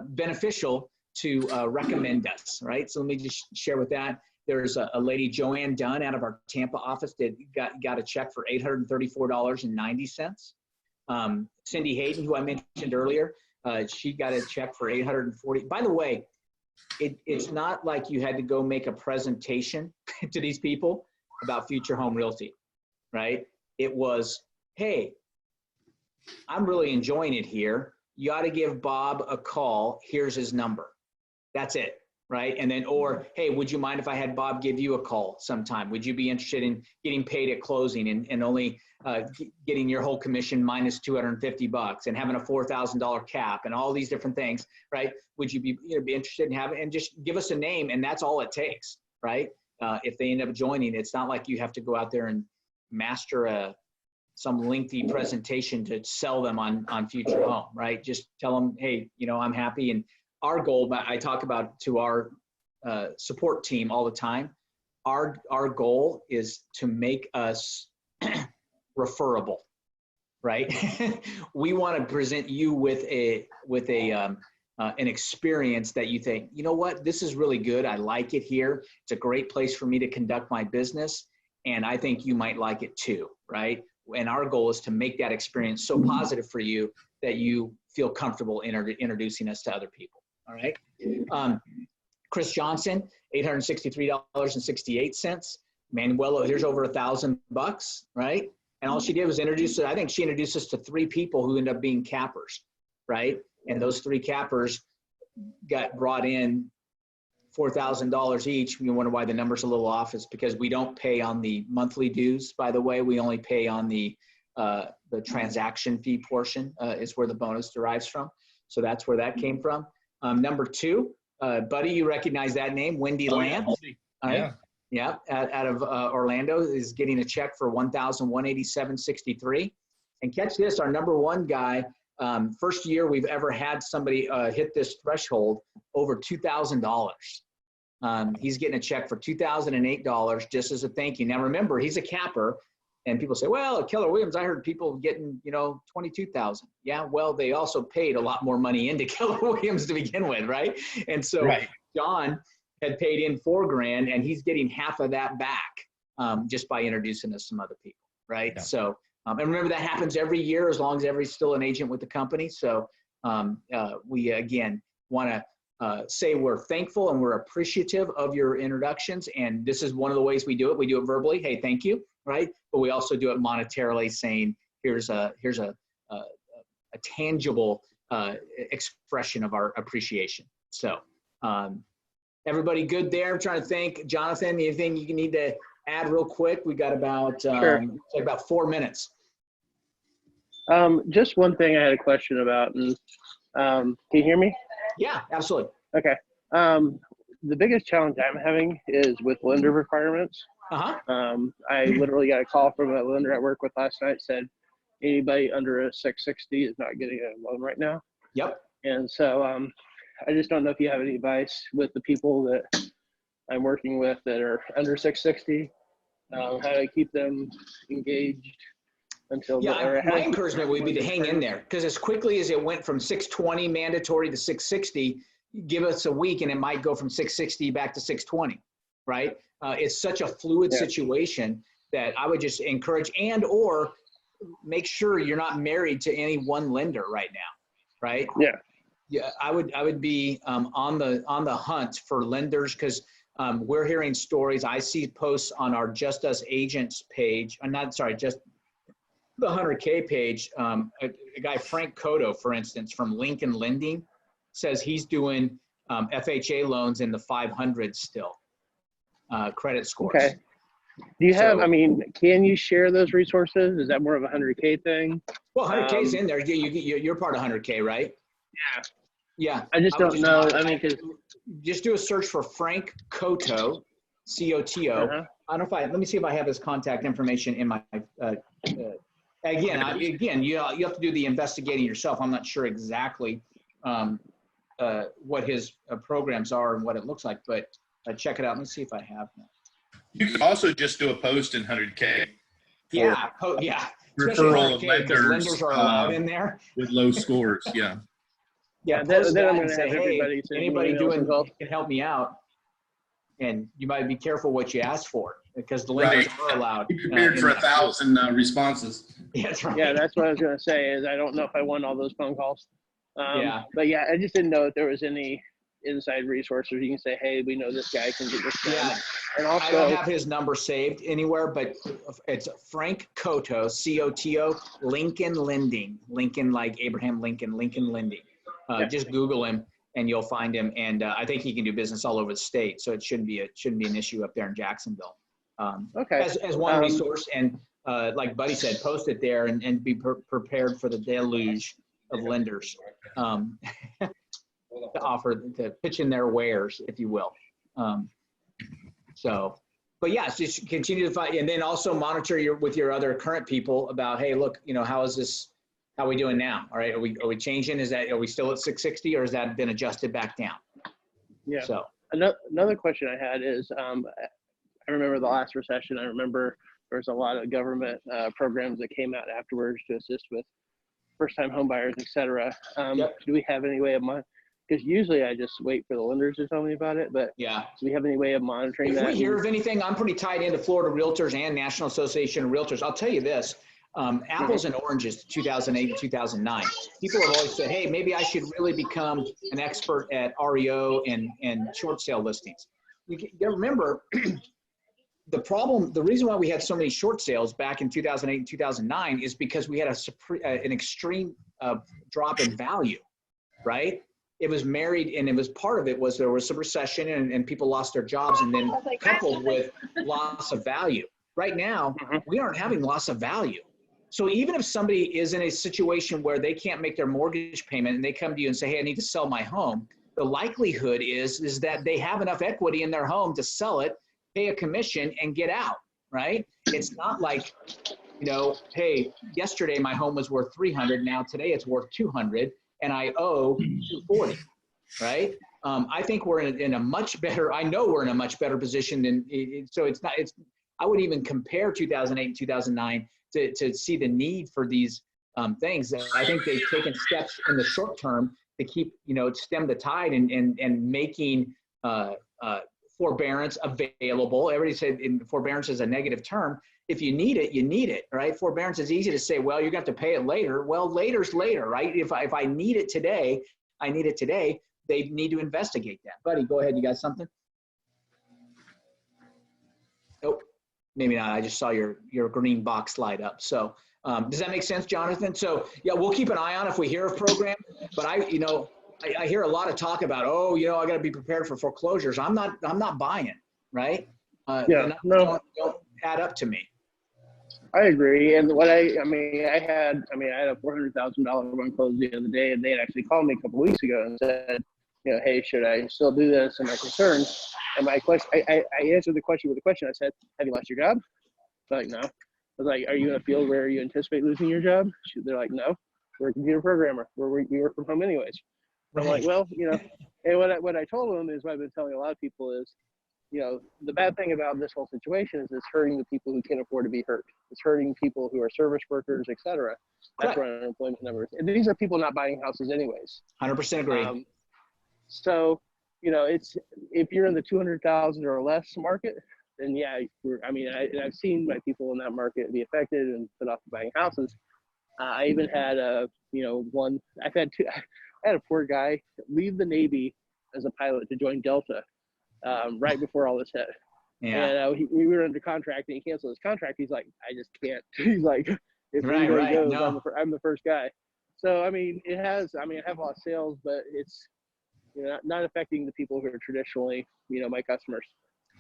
beneficial to recommend us, right? So let me just share with that. There's a lady, Joanne Dunn, out of our Tampa office that got a check for $834.90. Cindy Hayden, who I mentioned earlier, she got a check for $840. By the way, it's not like you had to go make a presentation to these people. about Future Home Realty, right? It was, hey, I'm really enjoying it here. You ought to give Bob a call. Here's his number. That's it, right? And then, or, hey, would you mind if I had Bob give you a call sometime? Would you be interested in getting paid at closing and only getting your whole commission minus $250 and having a $4,000 cap and all these different things, right? Would you be, be interested in having, and just give us a name, and that's all it takes, right? If they end up joining, it's not like you have to go out there and master some lengthy presentation to sell them on Future Home, right? Just tell them, hey, I'm happy. And our goal, I talk about to our support team all the time, our goal is to make us referable, right? We want to present you with an experience that you think, you know what, this is really good. I like it here. It's a great place for me to conduct my business. And I think you might like it too, right? And our goal is to make that experience so positive for you that you feel comfortable introducing us to other people. All right. Chris Johnson, $863.68. Manuela, here's over $1,000, right? And all she did was introduce it. I think she introduced us to 3 people who ended up being cappers, right? And those 3 cappers got brought in $4,000 each. You wonder why the number's a little off. It's because we don't pay on the monthly dues, by the way. We only pay on the transaction fee portion is where the bonus derives from. So that's where that came from. Number 2, Buddy, you recognize that name, Wendy Lamb. Yeah. Yeah, out of Orlando, is getting a check for $1,187.63. And catch this, our number 1 guy, first year we've ever had somebody hit this threshold over $2,000. He's getting a check for $2,008 just as a thank you. Now remember, he's a capper, and people say, well, at Keller Williams, I heard people getting, $22,000. Yeah, well, they also paid a lot more money into Keller Williams to begin with, right? And so Right. John had paid in $4,000, and he's getting half of that back just by introducing us some other people, right? Yeah. So, and remember that happens every year as long as everybody's still an agent with the company. So we, again, want to say we're thankful and we're appreciative of your introductions. And this is one of the ways we do it. We do it verbally. Hey, thank you, right? But we also do it monetarily, saying here's a tangible expression of our appreciation. So everybody good there? I'm trying to think. Jonathan, anything you need to add real quick? We got about Sure. about 4 minutes. Just one thing I had a question about, and can you hear me? Yeah, absolutely. Okay. The biggest challenge I'm having is with lender requirements. I literally got a call from a lender I work with last night, said anybody under a 660 is not getting a loan right now. Yep. And so I just don't know if you have any advice with the people that I'm working with that are under 660, how to keep them engaged until Yeah, my encouragement would be to hang in there, because as quickly as it went from 620 mandatory to 660, give us a week and it might go from 660 back to 620, right? It's such a fluid situation that I would just encourage, and or make sure you're not married to any one lender right now, right? Yeah, I would be on the hunt for lenders, because we're hearing stories. I see posts on our Just Us Agents page. Just the 100K page. A guy, Frank Cotto, for instance, from Lincoln Lending, says he's doing FHA loans in the 500s still, credit scores. Okay. Do you have, can you share those resources? Is that more of a 100K thing? Well, 100K is in there. You're part of 100K, right? Yeah. Yeah. I just don't know. Just do a search for Frank Cotto, C-O-T-O. I don't know let me see if I have his contact information in my, again, you have to do the investigating yourself. I'm not sure exactly what his programs are and what it looks like, but check it out. Let me see if I have that. You could also just do a post in 100K. Yeah. Referral of lenders are allowed in there with low scores. Yeah. Yeah. Then Post I'm that going and to say, have hey, everybody anybody can help me out. And you might be careful what you ask for, because the lenders are allowed. Be prepared for 1,000 responses. Yeah, that's right. Yeah, that's what I was going to say. Is I don't know if I won all those phone calls. But yeah, I just didn't know if there was any inside resources you can say, hey, we know this guy can get this done. And I don't also, have his number saved anywhere, but it's Frank Coto, C-O-T-O, Lincoln Lending. Lincoln like Abraham Lincoln, Lincoln Lending. Just Google him and you'll find him. And I think he can do business all over the state. So it shouldn't be an issue up there in Jacksonville. okay. As one resource. And like Buddy said, post it there and be prepared for the deluge of lenders to pitch in their wares, if you will. So, but yeah, so just continue to find, and then also monitor with your other current people about, hey, look, how are we doing now? All right, are we changing? Are we still at 660 or has that been adjusted back down? Yeah. So another question I had is, I remember the last recession. I remember there was a lot of government programs that came out afterwards to assist with first-time home buyers, et cetera. Yep. Do we have any way of because usually I just wait for the lenders to tell me about it, but yeah. do we have any way of monitoring If that? we hear of anything, I'm pretty tied into Florida Realtors and National Association of Realtors. I'll tell you this, apples and oranges, 2008 and 2009. People have always said, hey, maybe I should really become an expert at REO and short sale listings. You remember the reason why we had so many short sales back in 2008 and 2009 is because we had an extreme drop in value, right? It was married, and it was part of it was there was some recession and people lost their jobs, and then coupled with loss of value. Right now, we aren't having loss of value. So even if somebody is in a situation where they can't make their mortgage payment and they come to you and say, hey, I need to sell my home, the likelihood is that they have enough equity in their home to sell it, pay a commission, and get out, right? It's not like, hey, yesterday my home was worth 300, now today it's worth 200. And I owe 240, right? I think we're in a much better, I know we're in a much better position than, I would even compare 2008 and 2009 to see the need for these things. I think they've taken steps in the short term to keep, stem the tide and making forbearance available. Everybody said forbearance is a negative term. If you need it, you need it, right? Forbearance is easy to say, well, you're going to have to pay it later. Well, later's later, right? If I need it today, I need it today. They need to investigate that. Buddy, go ahead. You got something? Nope, maybe not. I just saw your green box light up. So does that make sense, Jonathan? So yeah, we'll keep an eye on if we hear of program, but I hear a lot of talk about, I got to be prepared for foreclosures. I'm not buying, right? Yeah, no. Don't add up to me. I agree. And what I had a $400,000 one closed the other day, and they had actually called me a couple of weeks ago and said, hey, should I still do this? And my concerns. And my question, I answered the question with a question. I said, have you lost your job? They're like, no. I was like, are you in a field where you anticipate losing your job? They're like, no, we're a computer programmer. We work from home anyways. Right. I'm like, well, and what I told them is what I've been telling a lot of people is, the bad thing about this whole situation is it's hurting the people who can't afford to be hurt. It's hurting people who are service workers, et cetera. That's where unemployment numbers. And these are people not buying houses anyways. 100% agree. So, it's if you're in the 200,000 or less market, then yeah, I've seen my people in that market be affected and put off buying houses. I even had I had a poor guy leave the Navy as a pilot to join Delta. Right before all this hit. Yeah. And we were under contract and he canceled his contract. He's like, I just can't. He's like, if anybody goes, no. I'm the first guy. So, I have lost sales, but it's, not affecting the people who are traditionally, my customers.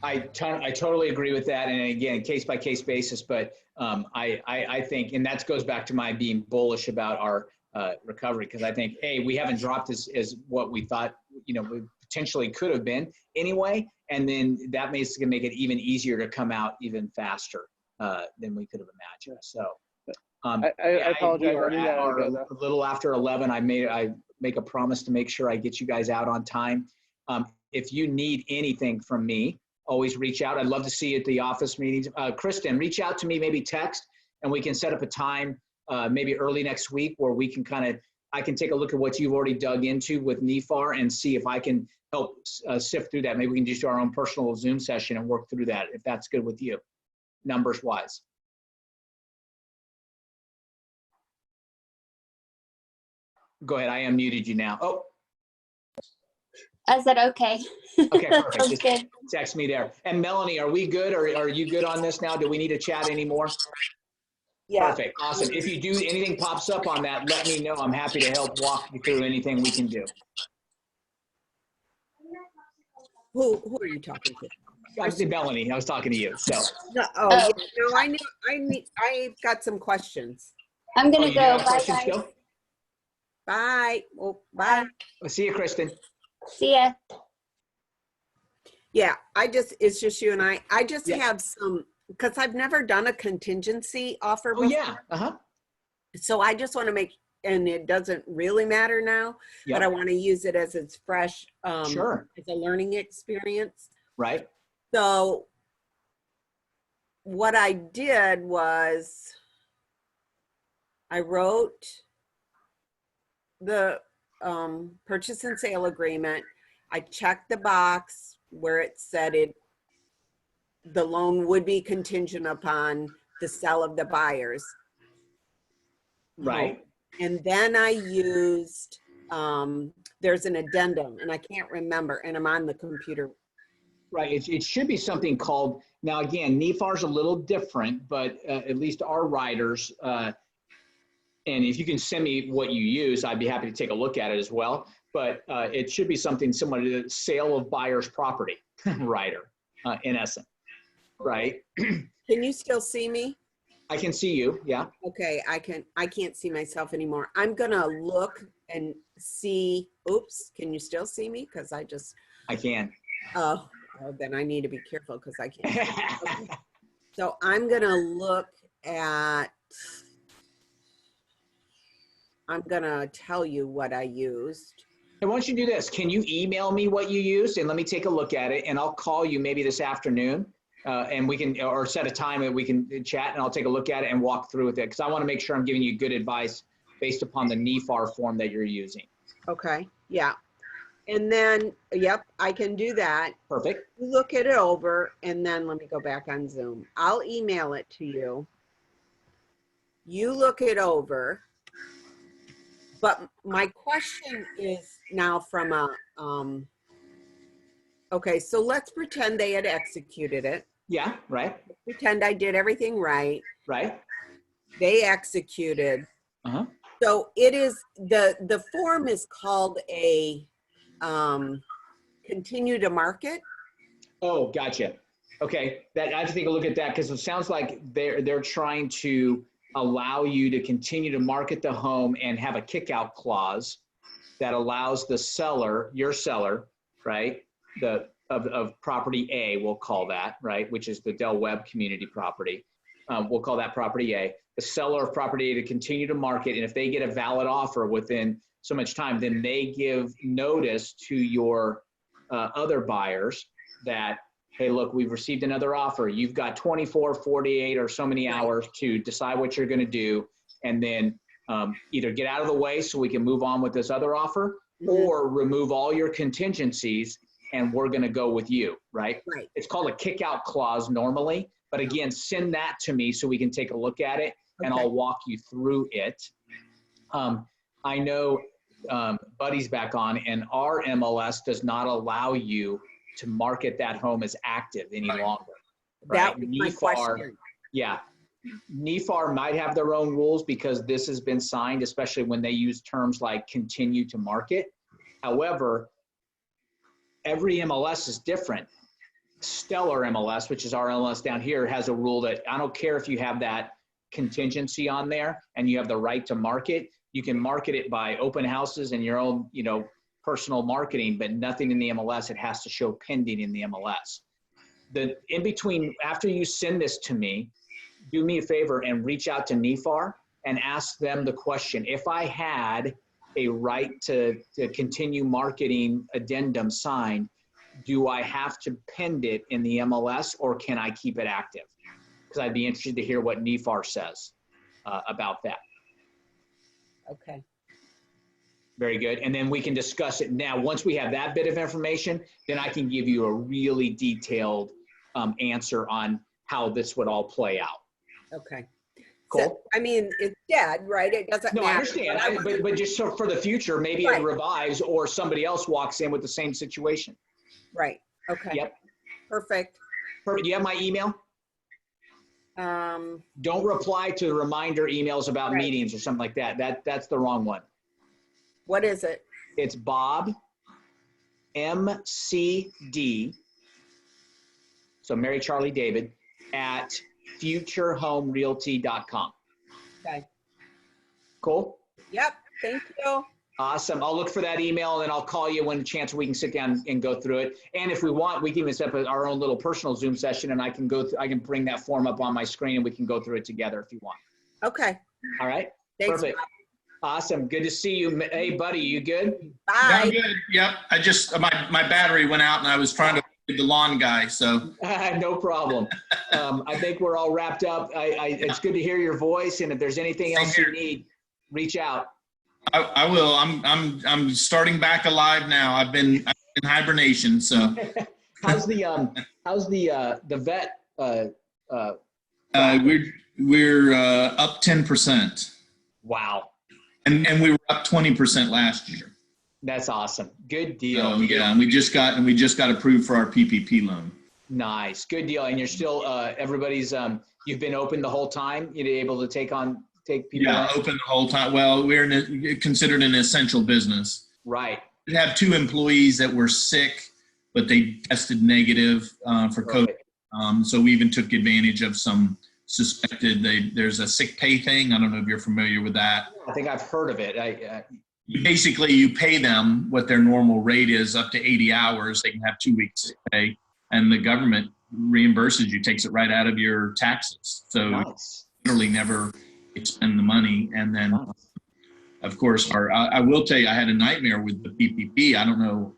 I totally agree with that. And again, case by case basis, but I think, and that goes back to my being bullish about our recovery. Cause I think, we haven't dropped as what we thought, we potentially could have been anyway. And then that makes it make it even easier to come out even faster than we could have imagined. So I apologize. A little after 11, I make a promise to make sure I get you guys out on time. If you need anything from me, always reach out. I'd love to see you at the office meetings. Kristen, reach out to me, maybe text, and we can set up a time maybe early next week where we can I can take a look at what you've already dug into with NEFAR and see if I can help sift through that. Maybe we can just do our own personal Zoom session and work through that, if that's good with you, numbers wise. Go ahead, I unmuted you now. Oh, I said, okay. Okay, perfect. Sounds Just good. text me there. And Melanie, are we good? Or are you good on this now? Do we need to chat anymore? Yeah. Perfect. Awesome. If you do, anything pops up on that, let me know. I'm happy to help walk you through anything we can do. Who are you talking to? Melanie, I was talking to you. So, No, Oh. yeah, no, I've got some questions. I'm oh, gonna you do go. have Bye, questions guys. still? Bye. Oh, bye. I'll see you, Kristen. See ya. Yeah, it's just you and I just Yeah. have some, because I've never done a contingency offer Oh, before. yeah. Uh-huh. So I just want to make, and it doesn't really matter now, but I Yep. want to use it as it's fresh, Sure. as a learning experience. Right. So what I did was I wrote the purchase and sale agreement. I checked the box where it said the loan would be contingent upon the sale of the buyer's Right. home. And then I used, there's an addendum and I can't remember, and I'm on the computer. Right. It should be something called, now again, NEFAR is a little different, but at least our writers, and if you can send me what you use, I'd be happy to take a look at it as well. But it should be something similar to the sale of buyer's property writer, in essence. Right. Can you still see me? I can see you. Yeah. Okay, I can't see myself anymore. I'm gonna look and see, oops, can you still see me? Because I can. oh, then I need to be careful because I can't. Okay. So I'm gonna look at, I'm gonna tell you what I used. And why don't you do this? Can you email me what you used and let me take a look at it, and I'll call you maybe this afternoon, and we can, or set a time that we can chat, and I'll take a look at it and walk through with it, because I want to make sure I'm giving you good advice based upon the NEFAR form that you're using. Okay, yeah. And then, yep, I can do that. Perfect. Look it over, and then let me go back on Zoom. I'll email it to you. You look it over. But my question is now from a, okay, so let's pretend they had executed it. Yeah. Right. Pretend I did everything right. Right. They executed. Uh-huh. So it is, the form is called a continue to market. Oh, gotcha. Okay, that I have to take a look at that, because it sounds like they're trying to allow you to continue to market the home and have a kick-out clause that allows the seller, your seller, right, of property A, we'll call that, right, which is the Del Webb community property. We'll call that property A. The seller of property A to continue to market, and if they get a valid offer within so much time, then they give notice to your other buyers that, hey, look, we've received another offer. You've got 24, 48, or so many hours to decide what you're going to do, and then either get out of the way so we can move on with this other offer, or remove all your contingencies and we're going to go with you, right? Right. It's called a kick-out clause normally, but again, send that to me so we can take a look at it, and I'll walk you through it. I know Buddy's back on, and our MLS does not allow you to market that home as active any longer. Right? That was my question. Yeah. NEFAR might have their own rules because this has been signed, especially when they use terms like continue to market. However, every MLS is different. Stellar MLS, which is our MLS down here, has a rule that I don't care if you have that contingency on there and you have the right to market. You can market it by open houses and your own, personal marketing, but nothing in the MLS. It has to show pending in the MLS. The in between, after you send this to me, do me a favor and reach out to NEFAR and ask them the question: if I had a right to continue marketing addendum signed, do I have to pend it in the MLS, or can I keep it active? Because I'd be interested to hear what NEFAR says about that. Okay. Very good. And then we can discuss it now. Once we have that bit of information, then I can give you a really detailed answer on how this would all play out. Okay. Cool. I mean, it's dead, right? It doesn't No, matter. I understand, but just so for the future, maybe it Right. revives or somebody else walks in with the same situation. Right, okay. Yep. Perfect. Perfect. Do you have my email? Don't reply to reminder emails about Right. meetings or something like that. That's the wrong one. What is it? It's Bob MCD. So Mary Charlie David at futurehomerealty.com. Okay. Cool. Yep, thank you. Awesome. I'll look for that email and then I'll call you when a chance we can sit down and go through it. And if we want, we can even set up our own little personal Zoom session and I can I can bring that form up on my screen and we can go through it together if you want. Okay, All right. thanks. Perfect. Awesome. Good to see you. Hey, buddy, you good? Yeah, I'm Bye. good. Yep. I just, my battery went out and I was trying to feed the lawn guy. So No problem. I think we're all wrapped up. It's good to hear your voice. And if there's anything Same else here. you need, reach out. I will. I'm starting back alive now. I've been in hibernation. So How's the vet? we're up 10%, Wow. and we were up 20% last year. That's awesome. Good deal. So yeah, and we just got approved for our PPP loan. Nice. Good deal. And you're still, everybody's, you've been open the whole time. You're able to take people Yeah, in? open the whole time. Well, we're considered an essential business. Right. We have 2 employees that were sick, but they tested negative for COVID. Perfect. So we even took advantage of some suspected. There's a sick pay thing. I don't know if you're familiar with that. I think I've heard of it. Basically, you pay them what their normal rate is up to 80 hours. They can have 2 weeks sick pay, and the government reimburses you, takes it right out of your taxes. So Nice. literally never spend the money. And then, Nice. of course, I will tell you, I had a nightmare with the PPP. I don't know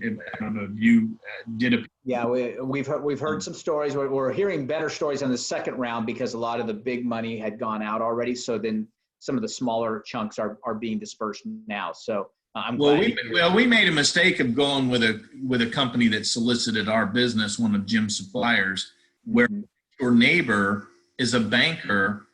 if you did a. Yeah, we've heard some stories. We're hearing better stories on the second round because a lot of the big money had gone out already. So then some of the smaller chunks are being dispersed now. So I'm glad. We made a mistake of going with a company that solicited our business, one of Jim's suppliers, where your neighbor is a banker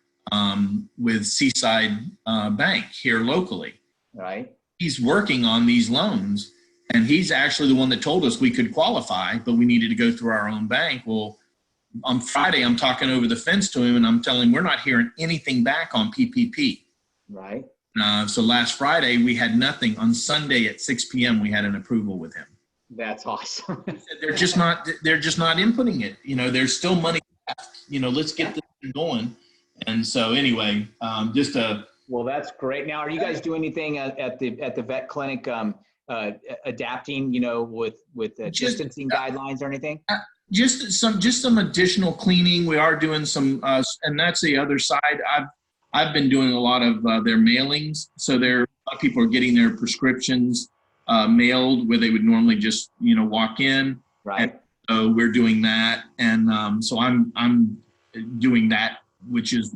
with Seaside Bank here locally. Right. He's working on these loans, and he's actually the one that told us we could qualify, but we needed to go through our own bank. Well, on Friday, I'm talking over the fence to him, and I'm telling him we're not hearing anything back on PPP. Right. So last Friday, we had nothing. On Sunday at 6 p.m., we had an approval with him. That's awesome. They're just not inputting it. There's still money left. Let's get this thing going. And so anyway, Well, that's great. Now, are you guys doing anything at the vet clinic, adapting, with distancing guidelines or anything? just some additional cleaning. We are doing some, and that's the other side. I've been doing a lot of their mailings. So a lot of people are getting their prescriptions mailed where they would normally just walk in. Right. And so we're doing that, and so I'm doing that, which is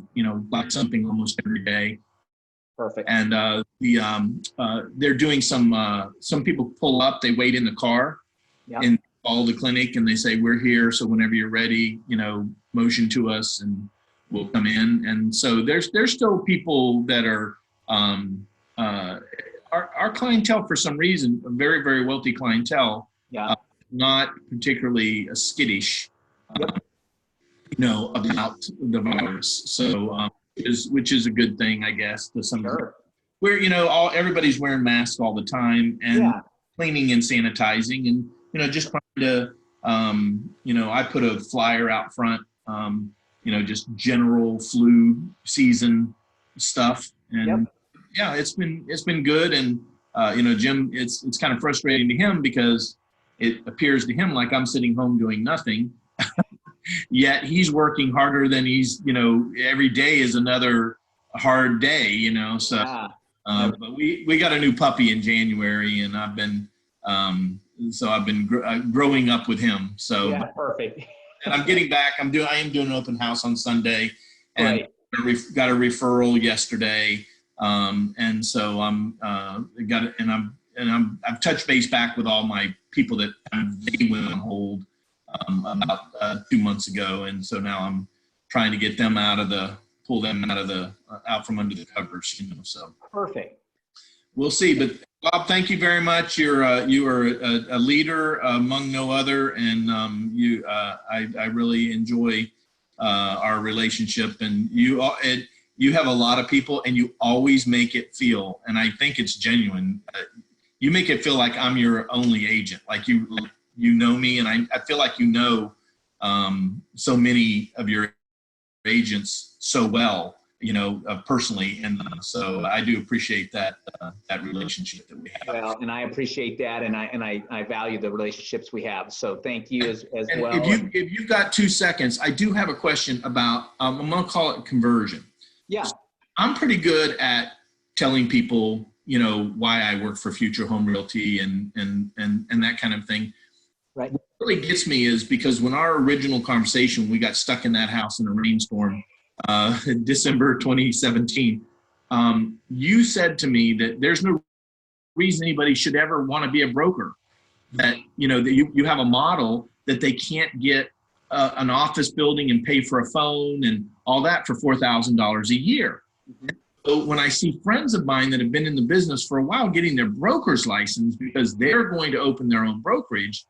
like something almost every day. Perfect. And they're doing some people pull up, they wait in the car and call the clinic and they say, we're here. So whenever you're ready, motion to us and we'll come in. And so there's still people that are, our clientele for some reason, a very, very wealthy clientele, not particularly skittish, about the virus. So, which is a good thing, I guess, to some degree. Where everybody's wearing masks all the time and cleaning and sanitizing, and just trying to I put a flyer out front, just general flu season stuff, and it's been good, and Jim, it's kind of frustrating to him because it appears to him like I'm sitting home doing nothing. Yet he's working harder than he's, every day is another hard day, so, but we got a new puppy in January, and I've been growing up with him. So perfect. And I'm getting back. I am doing an open house on Sunday, and got a referral yesterday. And so I've touched base back with all my people that they went on hold about 2 months ago, and so now I'm trying to get them out of the pull them out from under the covers, so. Perfect. We'll see, but Bob, thank you very much. You are a leader among no other, and I really enjoy our relationship. And you have a lot of people, and you always make it feel, and I think it's genuine. You make it feel like I'm your only agent, like you know me, and I feel like you know so many of your agents so well, personally. And so I do appreciate that relationship that we have. Well, and I appreciate that. And I value the relationships we have. So thank you as And well. if you've got 2 seconds, I do have a question about, I'm going to call it conversion. Yeah. I'm pretty good at telling people, why I work for Future Home Realty and that kind of thing. Right. What really gets me is because when our original conversation, we got stuck in that house in a rainstorm, December 2017, you said to me that there's no reason anybody should ever want to be a broker. That, that you have a model that they can't get an office building and pay for a phone and all that for $4,000 a year. Mm-hmm. So when I see friends of mine that have been in the business for a while getting their broker's license because they're going to open their own brokerage,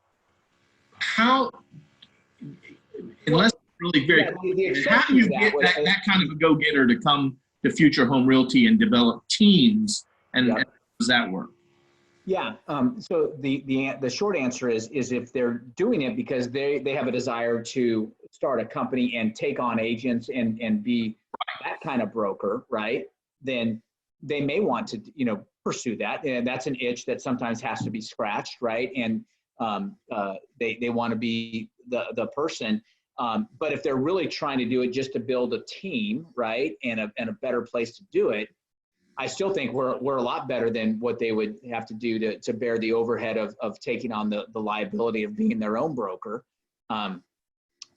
unless really very clear, how do you get that kind of a go-getter to come to Future Home Realty and develop teams, and how does that work? Yeah. So the short answer is if they're doing it because they have a desire to start a company and take on agents and be that kind of broker, right? Then they may want to pursue that, and that's an itch that sometimes has to be scratched, right? And they want to be the person. But if they're really trying to do it just to build a team, right, and a better place to do it, I still think we're a lot better than what they would have to do to bear the overhead of taking on the liability of being their own broker.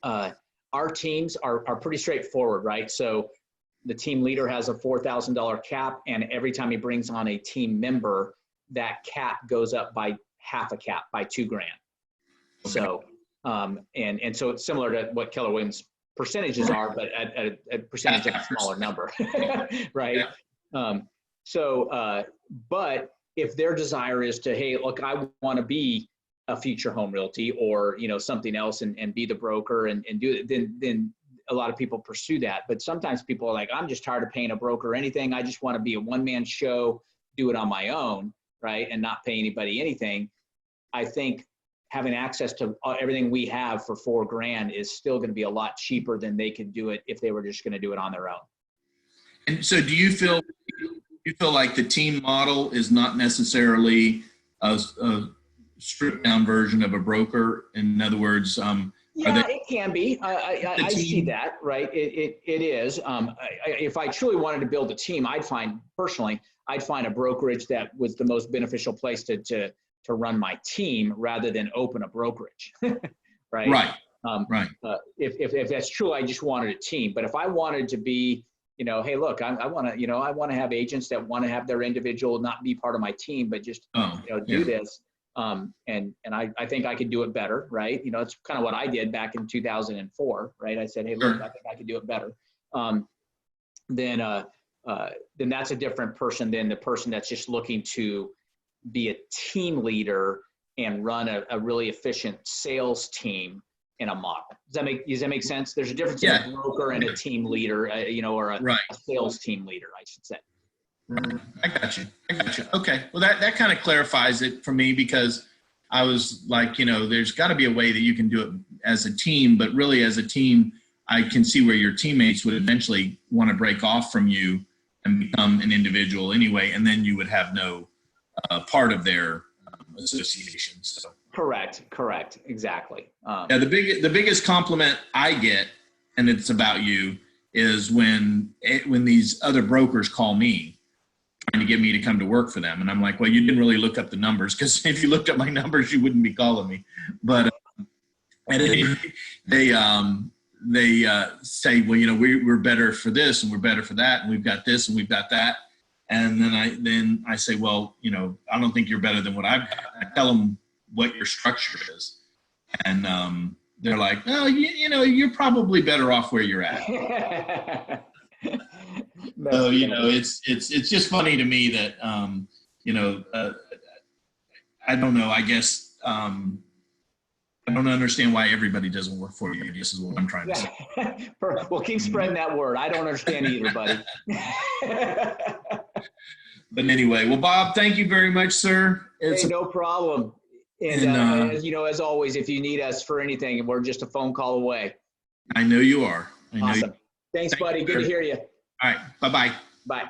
Our teams are pretty straightforward, right? So the team leader has a $4,000 cap, and every time he brings on a team member, that cap goes up by half a cap, by $2,000. Okay. So and so it's similar to what Keller Williams percentages are, but at a percentage of a smaller number, right? But if their desire is to, hey, look, I want to be a Future Home Realty or something else and be the broker and do it, then a lot of people pursue that. But sometimes people are like, I'm just tired of paying a broker or anything. I just want to be a one-man show, do it on my own, right, and not pay anybody anything. I think having access to everything we have for $4,000 is still going to be a lot cheaper than they could do it if they were just going to do it on their own. And so do you feel like the team model is not necessarily a stripped down version of a broker? In other words, it can be. I see that, right? It is. If I truly wanted to build a team, I'd find a brokerage that was the most beneficial place to run my team rather than open a brokerage, right? Right. Right. If that's true, I just wanted a team. But if I wanted to be, hey, look, I want to have agents that want to have their individual, not be part of my team, but just do this. And I think I could do it better, right? It's kind of what I did back in 2004, right? I said, hey, look, I think I could do it better. Then that's a different person than the person that's just looking to be a team leader and run a really efficient sales team in a model. Does that make sense? There's a difference in a broker and a team leader, or a sales team leader, I should say. I got you. Okay. Well, that kind of clarifies it for me, because I was like, there's got to be a way that you can do it as a team, but really as a team, I can see where your teammates would eventually want to break off from you and become an individual anyway, and then you would have no part of their association. So. Correct. Exactly. The biggest compliment I get, and it's about you, is when these other brokers call me trying to get me to come to work for them, and I'm like, well, you didn't really look up the numbers, because if you looked up my numbers, you wouldn't be calling me. But and they say, well, we're better for this and we're better for that, and we've got this and we've got that. And then I say, well, I don't think you're better than what I've got. I tell them what your structure is. And they're like, oh, you're probably better off where you're at. So, you know, it's just funny to me that, you know, I don't know, I guess, I don't understand why everybody doesn't work for you. I guess is what I'm trying to say. Well, keep spreading that word. I don't understand either, buddy. But anyway, well, Bob, thank you very much, sir. Hey, no problem. And as you know, as always, if you need us for anything, we're just a phone call away. I know you are. I know Awesome. Thanks, buddy. Good to hear you. All right. Bye-bye. Bye.